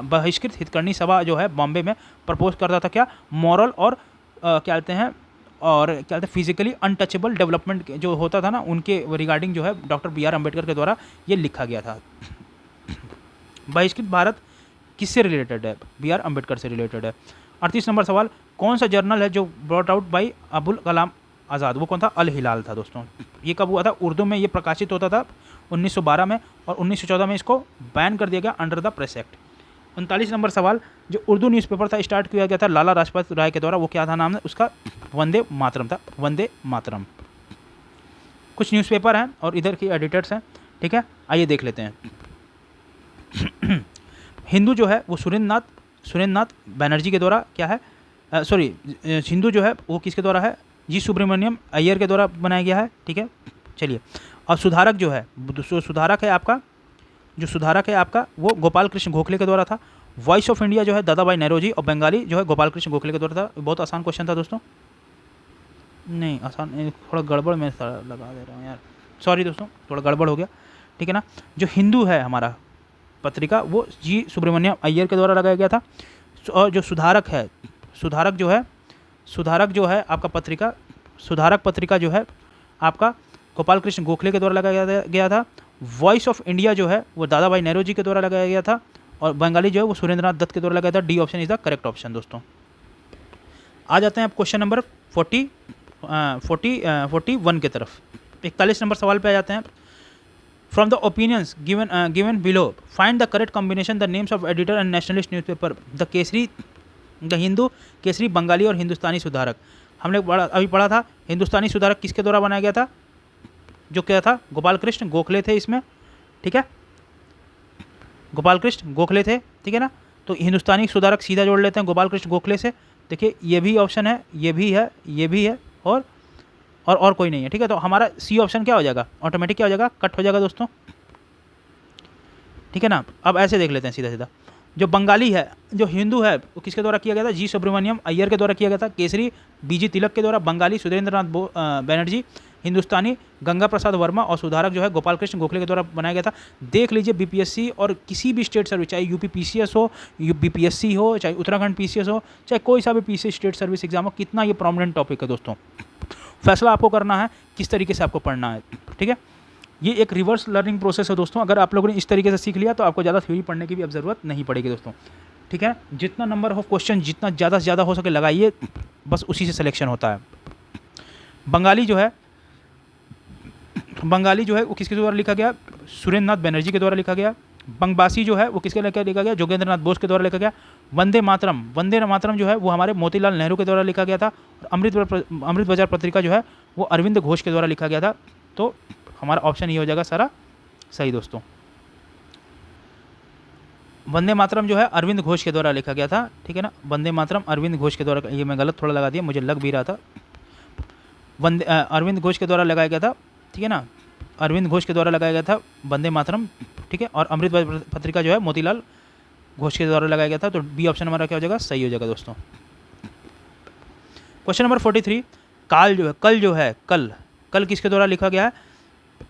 बहिष्कृत हितकर्णी सभा जो है बॉम्बे में प्रपोज करता था क्या, मॉरल और क्या कहते हैं, और क्या कहते हैं फिजिकली अनटचेबल डेवलपमेंट जो होता था ना, उनके रिगार्डिंग जो है डॉक्टर बी आर अम्बेडकर के द्वारा ये लिखा गया था। बहिष्कृत भारत किससे रिलेटेड है, बी आर अम्बेडकर से रिलेटेड है। 38 नंबर सवाल, कौन सा जर्नल है जो brought out by Abul Kalam Azad, वो कौन था, अल हिलाल था दोस्तों। ये कब हुआ था, उर्दू में ये प्रकाशित होता था 1912 में, और 1914 में इसको बैन कर दिया गया under the press act. 39 number सवाल, जो उर्दू न्यूज़पेपर था स्टार्ट किया गया था लाला लाजपत राय के द्वारा, वो क्या था नाम है उसका, वंदे मातरम था, वंदे मातरम। कुछ न्यूज़पेपर हैं और इधर के एडिटर्स हैं, ठीक है, आइए देख लेते हैं। हिंदू जो है वो सुरेंद्रनाथ बनर्जी के द्वारा क्या है, हिंदू जो है वो किसके द्वारा है, जी सुब्रमण्यम अय्यर के द्वारा बनाया गया है, ठीक है, चलिए। और सुधारक जो है, सुधारक है आपका वो गोपाल कृष्ण गोखले के द्वारा था। वॉइस ऑफ इंडिया जो है दादा भाई नौरोजी, और बंगाली जो है गोपाल कृष्ण गोखले के द्वारा था। बहुत आसान क्वेश्चन था दोस्तों, नहीं आसान, थोड़ा गड़बड़ में लगा दे रहा हूँ यार, सॉरी दोस्तों, थोड़ा गड़बड़ हो गया, ठीक है ना। जो हिंदू है हमारा पत्रिका वो जी सुब्रमण्यम अय्यर के द्वारा लगाया गया था। और जो सुधारक जो है आपका पत्रिका, सुधारक पत्रिका जो है आपका गोपाल कृष्ण गोखले के द्वारा लगाया गया था। वॉइस ऑफ इंडिया जो है वो दादा भाई नौरोजी के द्वारा लगाया गया था। और बंगाली जो है वो सुरेंद्रनाथ दत्त के द्वारा लगाया था। D option is the correct option दोस्तों। आ जाते हैं आप क्वेश्चन नंबर 41 की तरफ। 41 नंबर सवाल पे आ जाते हैं। From the opinions given below find the correct combination the names of editor and nationalist newspaper the Hindu, Kesari, Bengali और हिंदुस्तानी सुधारक। हमने अभी पढ़ा था हिंदुस्तानी सुधारक किसके द्वारा बनाया गया था, जो क्या था, गोपाल कृष्ण गोखले थे इसमें, ठीक है, गोपाल कृष्ण गोखले थे, ठीक है ना। तो हिंदुस्तानी सुधारक सीधा जोड़ लेते हैं गोपाल कृष्ण गोखले से। देखिए ये भी ऑप्शन है, ये भी है, ये भी है, और कोई नहीं है, ठीक है। तो हमारा सी ऑप्शन क्या हो जाएगा, ऑटोमेटिक क्या हो जाएगा, कट हो जाएगा दोस्तों, ठीक है ना। अब ऐसे देख लेते हैं सीधा सीधा। जो बंगाली है, जो हिंदू है वो किसके द्वारा किया गया था, जी सुब्रमण्यम अय्यर के द्वारा किया गया था। केसरी बीजी तिलक के द्वारा, बंगाली सुरेंद्रनाथ बनर्जी, हिंदुस्तानी गंगा प्रसाद वर्मा, और सुधारक जो है गोपाल कृष्ण गोखले के द्वारा बनाया गया था। देख लीजिए बीपीएससी और किसी भी स्टेट सर्विस, चाहे यूपी पीसीएस हो, बीपीएससी हो, चाहे उत्तराखंड पीसीएस हो, चाहे कोई सा भी पीसी स्टेट सर्विस एग्जाम हो, कितना ये प्रोमिनेंट टॉपिक है दोस्तों। फैसला आपको करना है किस तरीके से आपको पढ़ना है, ठीक है। ये एक रिवर्स लर्निंग प्रोसेस है दोस्तों। अगर आप लोगों ने इस तरीके से सीख लिया तो आपको ज़्यादा थ्योरी पढ़ने की भी अब ज़रूरत नहीं पड़ेगी दोस्तों, ठीक है। जितना नंबर ऑफ क्वेश्चन जितना ज़्यादा से ज़्यादा हो सके लगाइए, बस उसी से सिलेक्शन होता है। बंगाली जो है वो किसके द्वारा लिखा गया? सुरेंद्र नाथ बनर्जी के द्वारा लिखा गया। बंगबासी जो है वो किसके लिखा गया? जोगेंद्र नाथ बोस के द्वारा लिखा गया। वंदे मातरम जो है वो हमारे मोतीलाल नेहरू के द्वारा लिखा गया था। और अमृत बाजार पत्रिका जो है वो अरविंद घोष के द्वारा लिखा गया था। तो हमारा ऑप्शन ये हो जाएगा सारा सही दोस्तों। वंदे मातरम जो है अरविंद घोष के द्वारा लिखा गया था, ठीक है ना। वंदे मातरम अरविंद घोष के द्वारा, ये मैं गलत थोड़ा लगा दिया, मुझे लग भी रहा था। अरविंद घोष के द्वारा लगाया गया था, ठीक है ना। अरविंद घोष के द्वारा लगाया गया था वंदे मातरम, ठीक है। और अमृत पत्रिका जो है मोतीलाल घोष के द्वारा लगाया गया था। तो बी ऑप्शन हमारा क्या हो जाएगा? सही हो जाएगा दोस्तों। क्वेश्चन नंबर 43, कल किसके द्वारा लिखा गया है?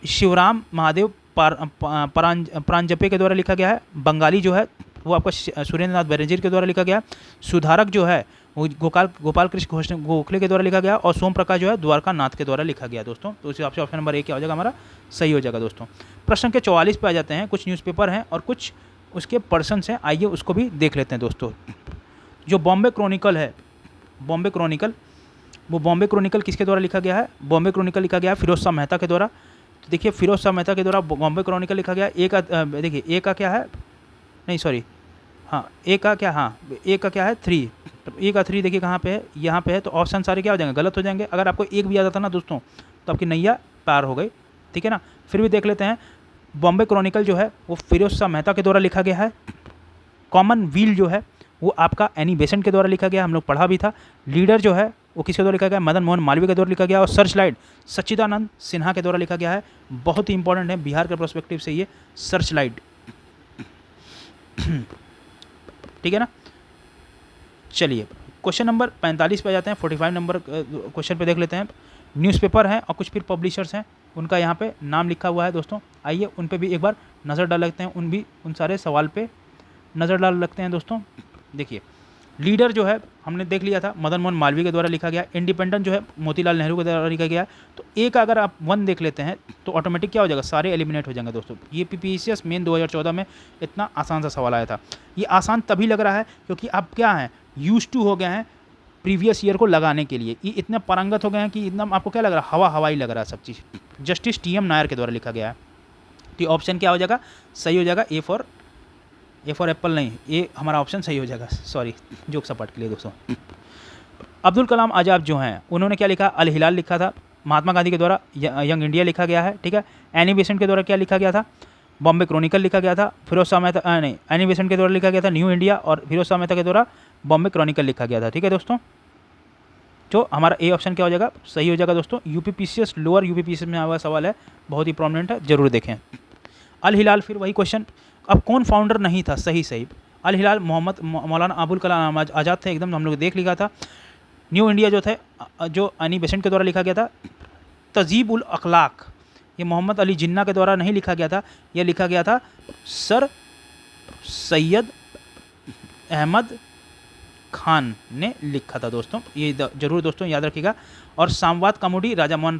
शिवराम महादेव परांजपे के द्वारा लिखा गया है। बंगाली जो है वो आपका सुरेंद्र नाथ बनर्जी के द्वारा लिखा गया। सुधारक जो है वो गोपाल कृष्ण गोखले के द्वारा लिखा गया। और सोम प्रकाश जो है द्वारका नाथ के द्वारा लिखा गया दोस्तों। तो उस हिसाब से ऑप्शन नंबर ए क्या हो जाएगा? हमारा सही हो जाएगा दोस्तों। प्रश्न के 44 पे आ जाते हैं। कुछ न्यूज़पेपर हैं और कुछ उसके पर्सन्स हैं, आइए उसको भी देख लेते हैं दोस्तों। जो बॉम्बे क्रॉनिकल है, बॉम्बे क्रॉनिकल किसके द्वारा लिखा गया है? बॉम्बे क्रॉनिकल लिखा गया है फिरोज शाह मेहता के द्वारा। तो देखिए फिरोज शाह मेहता के द्वारा बॉम्बे क्रॉनिकल लिखा गया। देखिए ए का क्या है? नहीं सॉरी, हाँ ए का क्या है? 3। तो ए का 3 देखिए कहाँ पे है? यहाँ पे है। तो ऑप्शन सारे क्या हो जाएंगे? गलत हो जाएंगे। अगर आपको एक भी आ जाता ना दोस्तों तो आपकी नैया पार हो गई, ठीक है ना। फिर भी देख लेते हैं। बॉम्बे क्रॉनिकल जो है वो फिरोज शाह मेहता के द्वारा लिखा गया है। कॉमनवेल्थ जो है वो आपका एनी बेसेंट के द्वारा लिखा गया, हम लोग पढ़ा भी था। लीडर जो है वो किसके द्वारा लिखा गया? मदन मोहन मालवीय के द्वारा लिखा गया। और सर्चलाइट सच्चिदानंद सिन्हा के द्वारा लिखा गया है। बहुत ही इंपॉर्टेंट है बिहार के पर्सपेक्टिव से ये सर्चलाइट, ठीक है ना। चलिए क्वेश्चन नंबर 45 पे आ जाते हैं। 45 नंबर क्वेश्चन पे देख लेते हैं। न्यूज़पेपर हैं और कुछ फिर पब्लिशर्स हैं, उनका यहाँ पे नाम लिखा हुआ है दोस्तों। आइए उन पे भी एक बार नज़र डाल लेते हैं। उन सारे सवाल पे नज़र डाल लगते हैं दोस्तों। देखिए लीडर जो है हमने देख लिया था, मदन मोहन मालवीय के द्वारा लिखा गया। इंडिपेंडेंट जो है मोतीलाल नेहरू के द्वारा लिखा गया। तो एक अगर आप 1 देख लेते हैं तो ऑटोमेटिक क्या हो जाएगा? सारे एलिमिनेट हो जाएंगे दोस्तों। ये PPCS मेन 2014 में इतना आसान सा सवाल आया था। ये आसान तभी लग रहा है क्योंकि आप क्या हैं, यूज्ड टू हो गए हैं प्रीवियस ईयर को लगाने के लिए। ये इतने पारंगत हो गए हैं कि एकदम आपको क्या लग रहा है? हवा ही लग रहा है सब चीज़। जस्टिस TM नायर के द्वारा लिखा गया है। तो ऑप्शन क्या हो जाएगा? सही हो जाएगा ए फॉर एप्पल नहीं, ये हमारा ऑप्शन सही हो जाएगा। सॉरी जोक सपाट के लिए दोस्तों। अब्दुल कलाम आज़ाद जो हैं उन्होंने क्या लिखा? अल हिलाल लिखा था। महात्मा गांधी के द्वारा यंग इंडिया लिखा गया है, ठीक है। एनी बेसेंट के द्वारा क्या लिखा गया था? बॉम्बे क्रॉनिकल लिखा गया था। फिरोज शाह मेहता नहीं, एनी बेसेंट के द्वारा लिखा गया था न्यू इंडिया। और फिरोज शाह मेहता के द्वारा बॉम्बे क्रॉनिकल लिखा गया था, ठीक है दोस्तों। जो हमारा ए ऑप्शन क्या हो जाएगा? सही हो जाएगा दोस्तों। UPPCS लोअर UPPCS में आया हुआ सवाल है, बहुत ही प्रोमिनेंट है, जरूर देखें। अल हिलाल फिर वही क्वेश्चन, अब कौन फाउंडर नहीं था? सही अल हिलाल मौलाना अबुल कलाम आज़ाद थे, एकदम हम लोग देख लिखा था। न्यू इंडिया जो थे जो एनी बेसेंट के द्वारा लिखा गया था। तजीब उल अखलाक ये मोहम्मद अली जिन्ना के द्वारा नहीं लिखा गया था, यह लिखा गया था सर सैयद अहमद खान ने लिखा था दोस्तों। ये जरूर दोस्तों याद रखिएगा। और सामवाद कमुडी राम मोहन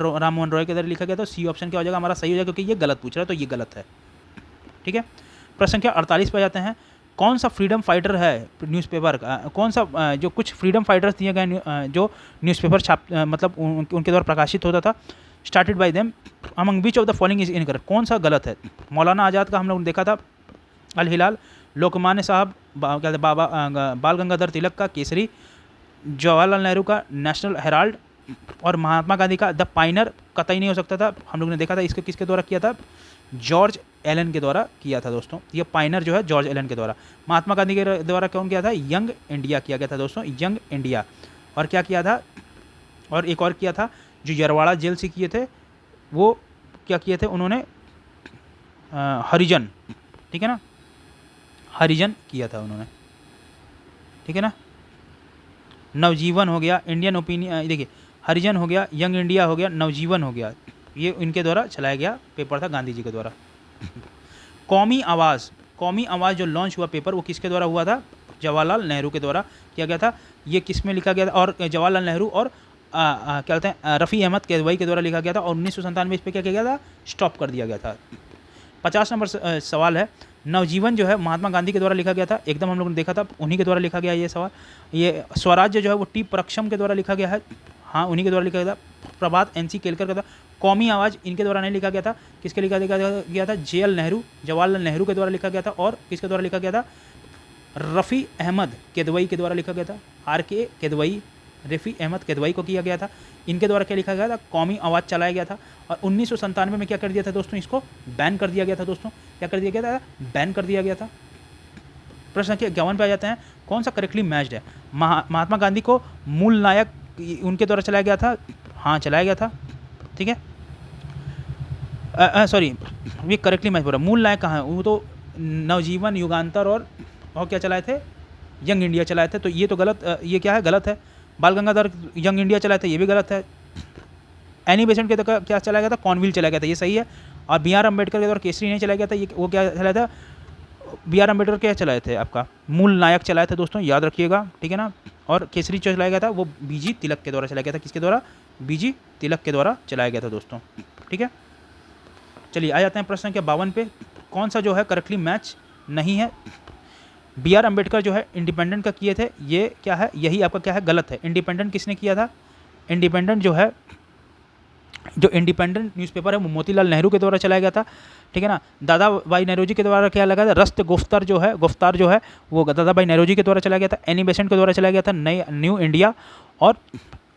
रॉय के द्वारा लिखा गया था। सी ऑप्शन क्या हो जाएगा? हमारा सही हो जाएगा क्योंकि ये गलत पूछ रहा है, तो ये गलत है, ठीक है। प्रश्न संख्या 48 पे जाते हैं। कौन सा फ्रीडम फाइटर है न्यूज़पेपर कौन सा जो कुछ फ्रीडम फाइटर्स दिए गए जो न्यूज़पेपर मतलब उनके द्वारा प्रकाशित होता था। Started by them among which of the following is incorrect? कौन सा गलत है? मौलाना आज़ाद का हम लोग देखा था अल हिलाल, लोकमान्य साहब क्या बाबा बाल गंगाधर तिलक का केसरी, जवाहरलाल नेहरू का नेशनल हेराल्ड, और महात्मा गांधी का द पाइनर कतई नहीं हो सकता था। हम लोग ने देखा था इसके किसके द्वारा किया था? जॉर्ज एलन के द्वारा किया था दोस्तों। ये पाइनर जो है जॉर्ज एलन के द्वारा। महात्मा गांधी के द्वारा कौन किया था? यंग इंडिया किया गया था दोस्तों, यंग इंडिया। और क्या किया था? और एक और किया था जो यरवाड़ा जेल से किए थे, वो क्या किए थे उन्होंने? हरिजन, ठीक है ना, हरिजन किया था उन्होंने, ठीक है ना। नवजीवन हो गया, इंडियन ओपिनियन, देखिए हरिजन हो गया, यंग इंडिया हो गया, नवजीवन हो गया, ये इनके द्वारा चलाया गया पेपर था गांधी जी के द्वारा। कौमी आवाज़ जो लॉन्च हुआ पेपर वो किसके द्वारा हुआ था? जवाहरलाल नेहरू के द्वारा किया गया था। ये किस में लिखा गया था? और जवाहरलाल नेहरू और क्या कहते हैं रफ़ी अहमद किदवई के द्वारा लिखा गया था और 1997 इस पर क्या किया गया था, स्टॉप कर दिया गया था। 50 नंबर सवाल है, नवजीवन जो है महात्मा गांधी के द्वारा लिखा गया था, एकदम हम लोगों ने देखा था, उन्हीं के द्वारा लिखा गया ये सवाल। ये स्वराज्य जो है वो टी परक्षम के द्वारा लिखा गया है, हाँ उन्हीं के द्वारा लिखा गया था। प्रभात NC केलकर का था। कौमी आवाज़ इनके द्वारा नहीं लिखा गया था, किसके लिखा गया था, JL नेहरू, जवाहरलाल नेहरू के द्वारा लिखा गया था। और किसके द्वारा लिखा गया था, रफ़ी अहमद किदवई के द्वारा लिखा गया था। RK किदवई, रफ़ी अहमद किदवई को किया गया था, इनके द्वारा क्या लिखा गया था, कौमी आवाज़ चलाया गया था। और 1997 में क्या कर दिया था दोस्तों, इसको बैन कर दिया गया था दोस्तों, क्या कर दिया गया था, बैन कर दिया गया था। प्रश्न संख्या 51 पे आ जाते हैं, कौन सा करेक्टली मैच्ड है। महात्मा गांधी को मूल नायक उनके द्वारा चलाया गया था, हाँ चलाया गया था, ठीक है। सॉरी ये करेक्टली मैच हो रहा है, मूल नायक कहाँ है, वो तो नवजीवन, युगांतर और क्या चलाए थे, यंग इंडिया चलाए थे, तो ये तो गलत, ये क्या है, गलत है। बाल गंगाधर यंग इंडिया चलाए थे, ये भी गलत है। एनी बेसेंट के द्वारा क्या चलाया गया था, कॉर्नविल चलाया गया था, ये सही है। और BR अम्बेडकर के द्वारा केसरी नहीं चलाया गया था, ये वो क्या चलाया था, BR अम्बेडकर क्या चलाए थे, आपका मूल नायक चलाए थे दोस्तों, याद रखिएगा, ठीक है ना। और केसरी चलाया गया था वो BG तिलक के द्वारा चलाया गया था, किसके द्वारा, BG तिलक के द्वारा चलाया गया था दोस्तों, ठीक है। चलिए आ जाते हैं प्रश्न संख्या 52 पे, कौन सा जो है करेक्टली मैच नहीं है। BR अम्बेडकर जो है इंडिपेंडेंट का किए थे, ये क्या है, यही आपका क्या है, गलत है। इंडिपेंडेंट किसने किया था, इंडिपेंडेंट जो है, जो इंडिपेंडेंट न्यूज़पेपर है वो मोतीलाल नेहरू के द्वारा चलाया गया था, ठीक है ना। दादा भाई नेहरूजी के द्वारा क्या लगा था, रस्त गुफ्तार जो है वो दादा भाई नेहरूजी के द्वारा चलाया गया था। एनी बेसेंट के द्वारा चलाया गया था न्यू इंडिया, और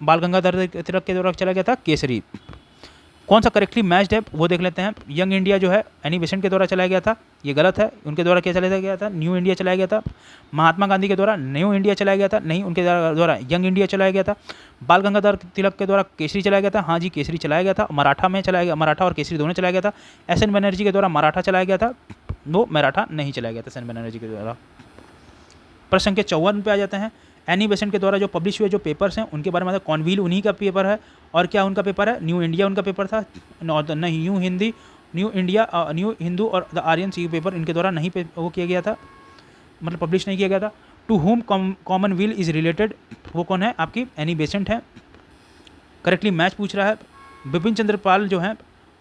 बाल गंगाधर तिलक के द्वारा चलाया गया था केसरी। कौन सा करेक्टली मैच्ड है वो देख लेते हैं। यंग इंडिया जो है एनी बेसेंट के द्वारा चलाया गया था, ये गलत है, उनके द्वारा क्या चलाया गया था, न्यू इंडिया चलाया गया था। महात्मा गांधी के द्वारा न्यू इंडिया चलाया गया था, नहीं, उनके द्वारा यंग इंडिया चलाया गया था। बाल गंगाधर तिलक के द्वारा केसरी चलाया गया था, हाँ जी केसरी चलाया गया था, मराठा में चलाया गया, मराठा और केसरी दोनों चलाया गया था। SN बनर्जी के द्वारा मराठा चलाया गया था, वो मराठा नहीं चलाया गया था SN बनर्जी के द्वारा। प्रश्न संख्या 54 पे आ जाते हैं, एनी बेसेंट के द्वारा जो पब्लिश हुए जो पेपर्स हैं उनके बारे में, कॉर्नविल उन्हीं का पेपर है, और क्या उनका पेपर है, न्यू इंडिया उनका पेपर था, new Hindi, new India, new Hindu और द आर्यन सी पेपर इनके द्वारा नहीं वो किया गया था, मतलब पब्लिश नहीं किया गया था। To whom Commonwealth is related, वो कौन है, आपकी एनी बेसेंट है, करेक्टली मैच पूछ रहा है। बिपिन चंद्र पाल जो है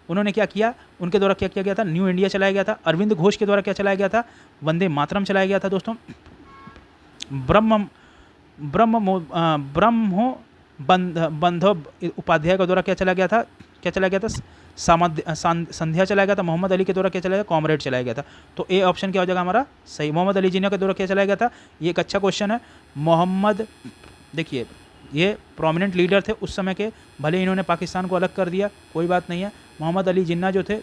उन्होंने क्या किया, उनके द्वारा क्या किया गया था, न्यू इंडिया चलाया गया था। अरविंद घोष के द्वारा क्या चलाया गया था, वंदे मातरम चलाया गया था दोस्तों। ब्रह्मो बंधव उपाध्याय के द्वारा क्या चला गया था, संध्या चलाया गया था। मोहम्मद अली के द्वारा क्या चलाया गया, कॉमरेड चलाया गया था। तो ए ऑप्शन क्या हो जाएगा हमारा सही। मोहम्मद अली जिन्ना के द्वारा क्या चलाया गया था, ये एक अच्छा क्वेश्चन है। मोहम्मद, देखिए ये प्रोमिनेंट लीडर थे उस समय के, भले इन्होंने पाकिस्तान को अलग कर दिया, कोई बात नहीं है। मोहम्मद अली जिन्ना जो थे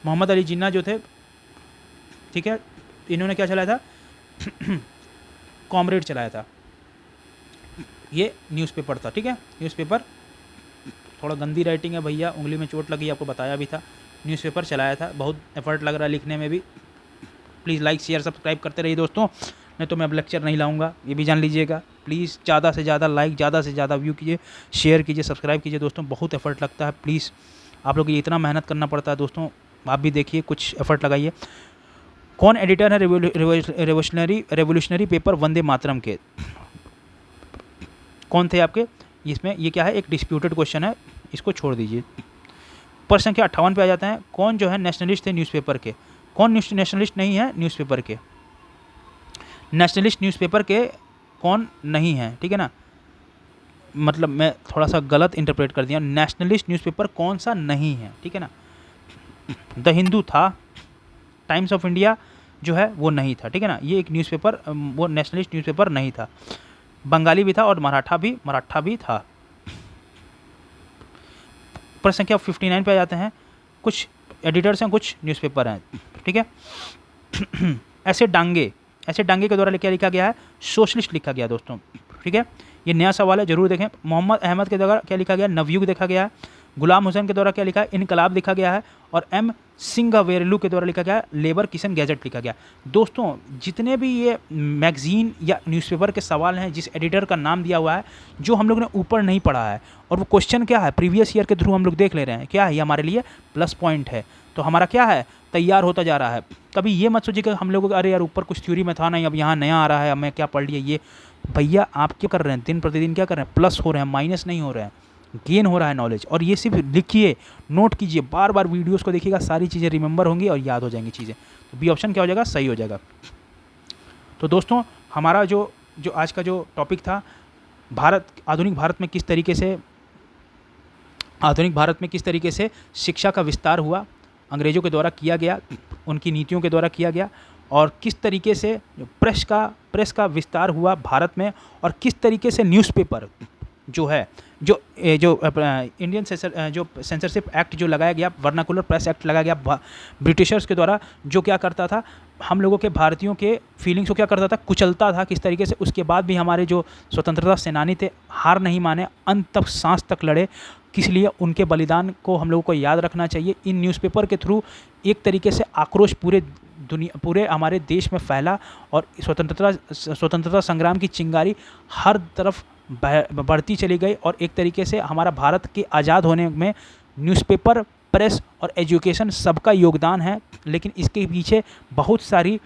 मोहम्मद अली जिन्ना जो थे, ठीक है, इन्होंने क्या चलाया था कॉमरेड चलाया था, ये न्यूज़पेपर था, ठीक है। न्यूज़पेपर, थोड़ा गंदी राइटिंग है भैया, उंगली में चोट लगी, आपको बताया भी था। न्यूज़पेपर चलाया था, बहुत एफर्ट लग रहा है लिखने में भी। प्लीज़ लाइक शेयर सब्सक्राइब करते रहिए दोस्तों, नहीं तो मैं अब लेक्चर नहीं लाऊंगा, ये भी जान लीजिएगा। प्लीज़ ज़्यादा से ज़्यादा लाइक, ज़्यादा से ज़्यादा व्यू कीजिए, शेयर कीजिए, सब्सक्राइब कीजिए दोस्तों, बहुत एफर्ट लगता है। प्लीज़ आप लोग ये इतना मेहनत करना पड़ता है दोस्तों, आप भी देखिए, कुछ एफर्ट लगाइए। कौन एडिटर है रेवोल्यूशनरी पेपर वंदे मातरम के, कौन थे आपके इसमें, ये क्या है, एक डिस्प्यूटेड क्वेश्चन है, इसको छोड़ दीजिए। प्रश्न संख्या 58 पे आ जाते हैं, कौन जो है नेशनलिस्ट थे न्यूज़पेपर के, कौन नेशनलिस्ट नहीं है न्यूज़पेपर के, नेशनलिस्ट न्यूज़पेपर के कौन नहीं है, ठीक है ना। मतलब मैं थोड़ा सा गलत इंटरप्रेट कर दिया, नेशनलिस्ट न्यूज़पेपर कौन सा नहीं है, ठीक है ना। द हिंदू था, टाइम्स ऑफ इंडिया जो है वो नहीं था, ठीक है ना, ये एक न्यूज़पेपर, वो नेशनलिस्ट न्यूज़पेपर नहीं था। बंगाली भी था और मराठा भी था। प्रश्न संख्या 59 पे आ जाते हैं, कुछ एडिटर्स हैं, कुछ न्यूज़पेपर हैं, ठीक है। ऐसे डांगे के द्वारा क्या लिखा गया है, सोशलिस्ट लिखा गया दोस्तों, ठीक है, ये नया सवाल है, जरूर देखें। मोहम्मद अहमद के द्वारा क्या लिखा गया, नवयुग देखा गया है। गुलाम हुसैन के द्वारा क्या लिखा है, इनकलाब लिखा गया है। और M सिंघवेरलू के द्वारा लिखा गया है, लेबर किशन गैजेट लिखा गया। दोस्तों जितने भी ये मैगजीन या न्यूज़पेपर के सवाल हैं, जिस एडिटर का नाम दिया हुआ है, जो हम लोग ने ऊपर नहीं पढ़ा है, और वो क्वेश्चन क्या है, प्रीवियस ईयर के थ्रू हम लोग देख ले रहे हैं, क्या है, ये हमारे लिए प्लस पॉइंट है। तो हमारा क्या है, तैयार होता जा रहा है। कभी ये मत सोचिए कि हम लोगों को अरे यार ऊपर कुछ थ्योरी में था नहीं, अब यहाँ नया आ रहा है, अब मैं क्या पढ़ लिया। ये भैया आप क्या कर रहे हैं, दिन प्रतिदिन क्या कर रहे हैं, प्लस हो रहे हैं, माइनस नहीं हो रहे हैं, गेन हो रहा है नॉलेज। और ये सिर्फ लिखिए, नोट कीजिए, बार बार वीडियोस को देखिएगा, सारी चीज़ें रिमेंबर होंगी और याद हो जाएंगी चीज़ें। तो बी ऑप्शन क्या हो जाएगा, सही हो जाएगा। तो दोस्तों हमारा जो आज का जो टॉपिक था, आधुनिक भारत में किस तरीके से शिक्षा का विस्तार हुआ, अंग्रेज़ों के द्वारा किया गया, उनकी नीतियों के द्वारा किया गया, और किस तरीके से प्रेस का विस्तार हुआ भारत में, और किस तरीके से न्यूज़पेपर जो है, जो इंडियन सेंसरशिप एक्ट जो लगाया गया, वर्नाकुलर प्रेस एक्ट लगाया गया ब्रिटिशर्स के द्वारा, जो क्या करता था, हम लोगों के भारतीयों के फीलिंग्स को क्या करता था, कुचलता था किस तरीके से। उसके बाद भी हमारे जो स्वतंत्रता सेनानी थे, हार नहीं माने, अंत तक, सांस तक लड़े। किस लिए, उनके बलिदान को हम लोगों को याद रखना चाहिए। इन न्यूज़पेपर के थ्रू एक तरीके से आक्रोश पूरे हमारे देश में फैला, और स्वतंत्रता संग्राम की चिंगारी हर तरफ बढ़ती चली गई। और एक तरीके से हमारा भारत के आज़ाद होने में न्यूज़पेपर, प्रेस और एजुकेशन सबका योगदान है, लेकिन इसके पीछे बहुत सारी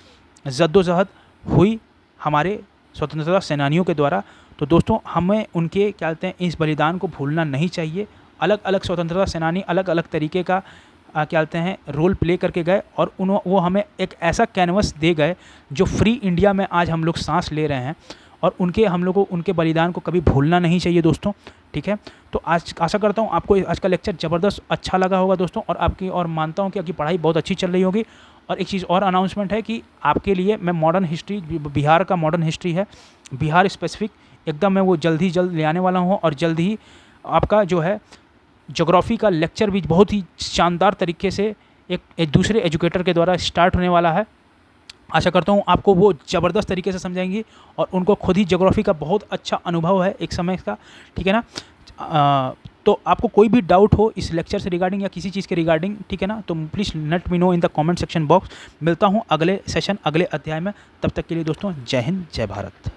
जद्दोजहद हुई हमारे स्वतंत्रता सेनानियों के द्वारा। तो दोस्तों हमें उनके क्या कहते हैं, इस बलिदान को भूलना नहीं चाहिए। अलग अलग स्वतंत्रता सेनानी अलग अलग तरीके का क्या कहते हैं रोल प्ले करके गए, और वो हमें एक ऐसा कैनवस दे गए जो फ्री इंडिया में आज हम लोग सांस ले रहे हैं। और हम लोगों को उनके बलिदान को कभी भूलना नहीं चाहिए दोस्तों, ठीक है। तो आज आशा करता हूँ आपको आज का लेक्चर ज़बरदस्त अच्छा लगा होगा दोस्तों, और मानता हूँ कि आपकी पढ़ाई बहुत अच्छी चल रही होगी। और एक चीज़ और अनाउंसमेंट है कि आपके लिए मैं मॉडर्न हिस्ट्री, बिहार का मॉडर्न हिस्ट्री है, बिहार स्पेसिफिक, एकदम मैं वो जल्द ले आने वाला हूँ। और जल्द ही आपका जो है ज्योग्राफी का लेक्चर भी बहुत ही शानदार तरीके से एक दूसरे एजुकेटर के द्वारा स्टार्ट होने वाला है। आशा करता हूँ आपको वो ज़बरदस्त तरीके से समझाएंगी, और उनको खुद ही ज्योग्राफी का बहुत अच्छा अनुभव है एक समय का, ठीक है ना। तो आपको कोई भी डाउट हो इस लेक्चर से रिगार्डिंग या किसी चीज़ के रिगार्डिंग, ठीक है ना, तो please let me know in the comment section box. मिलता हूँ अगले सेशन, अगले अध्याय में। तब तक के लिए दोस्तों, जय हिंद, जय भारत।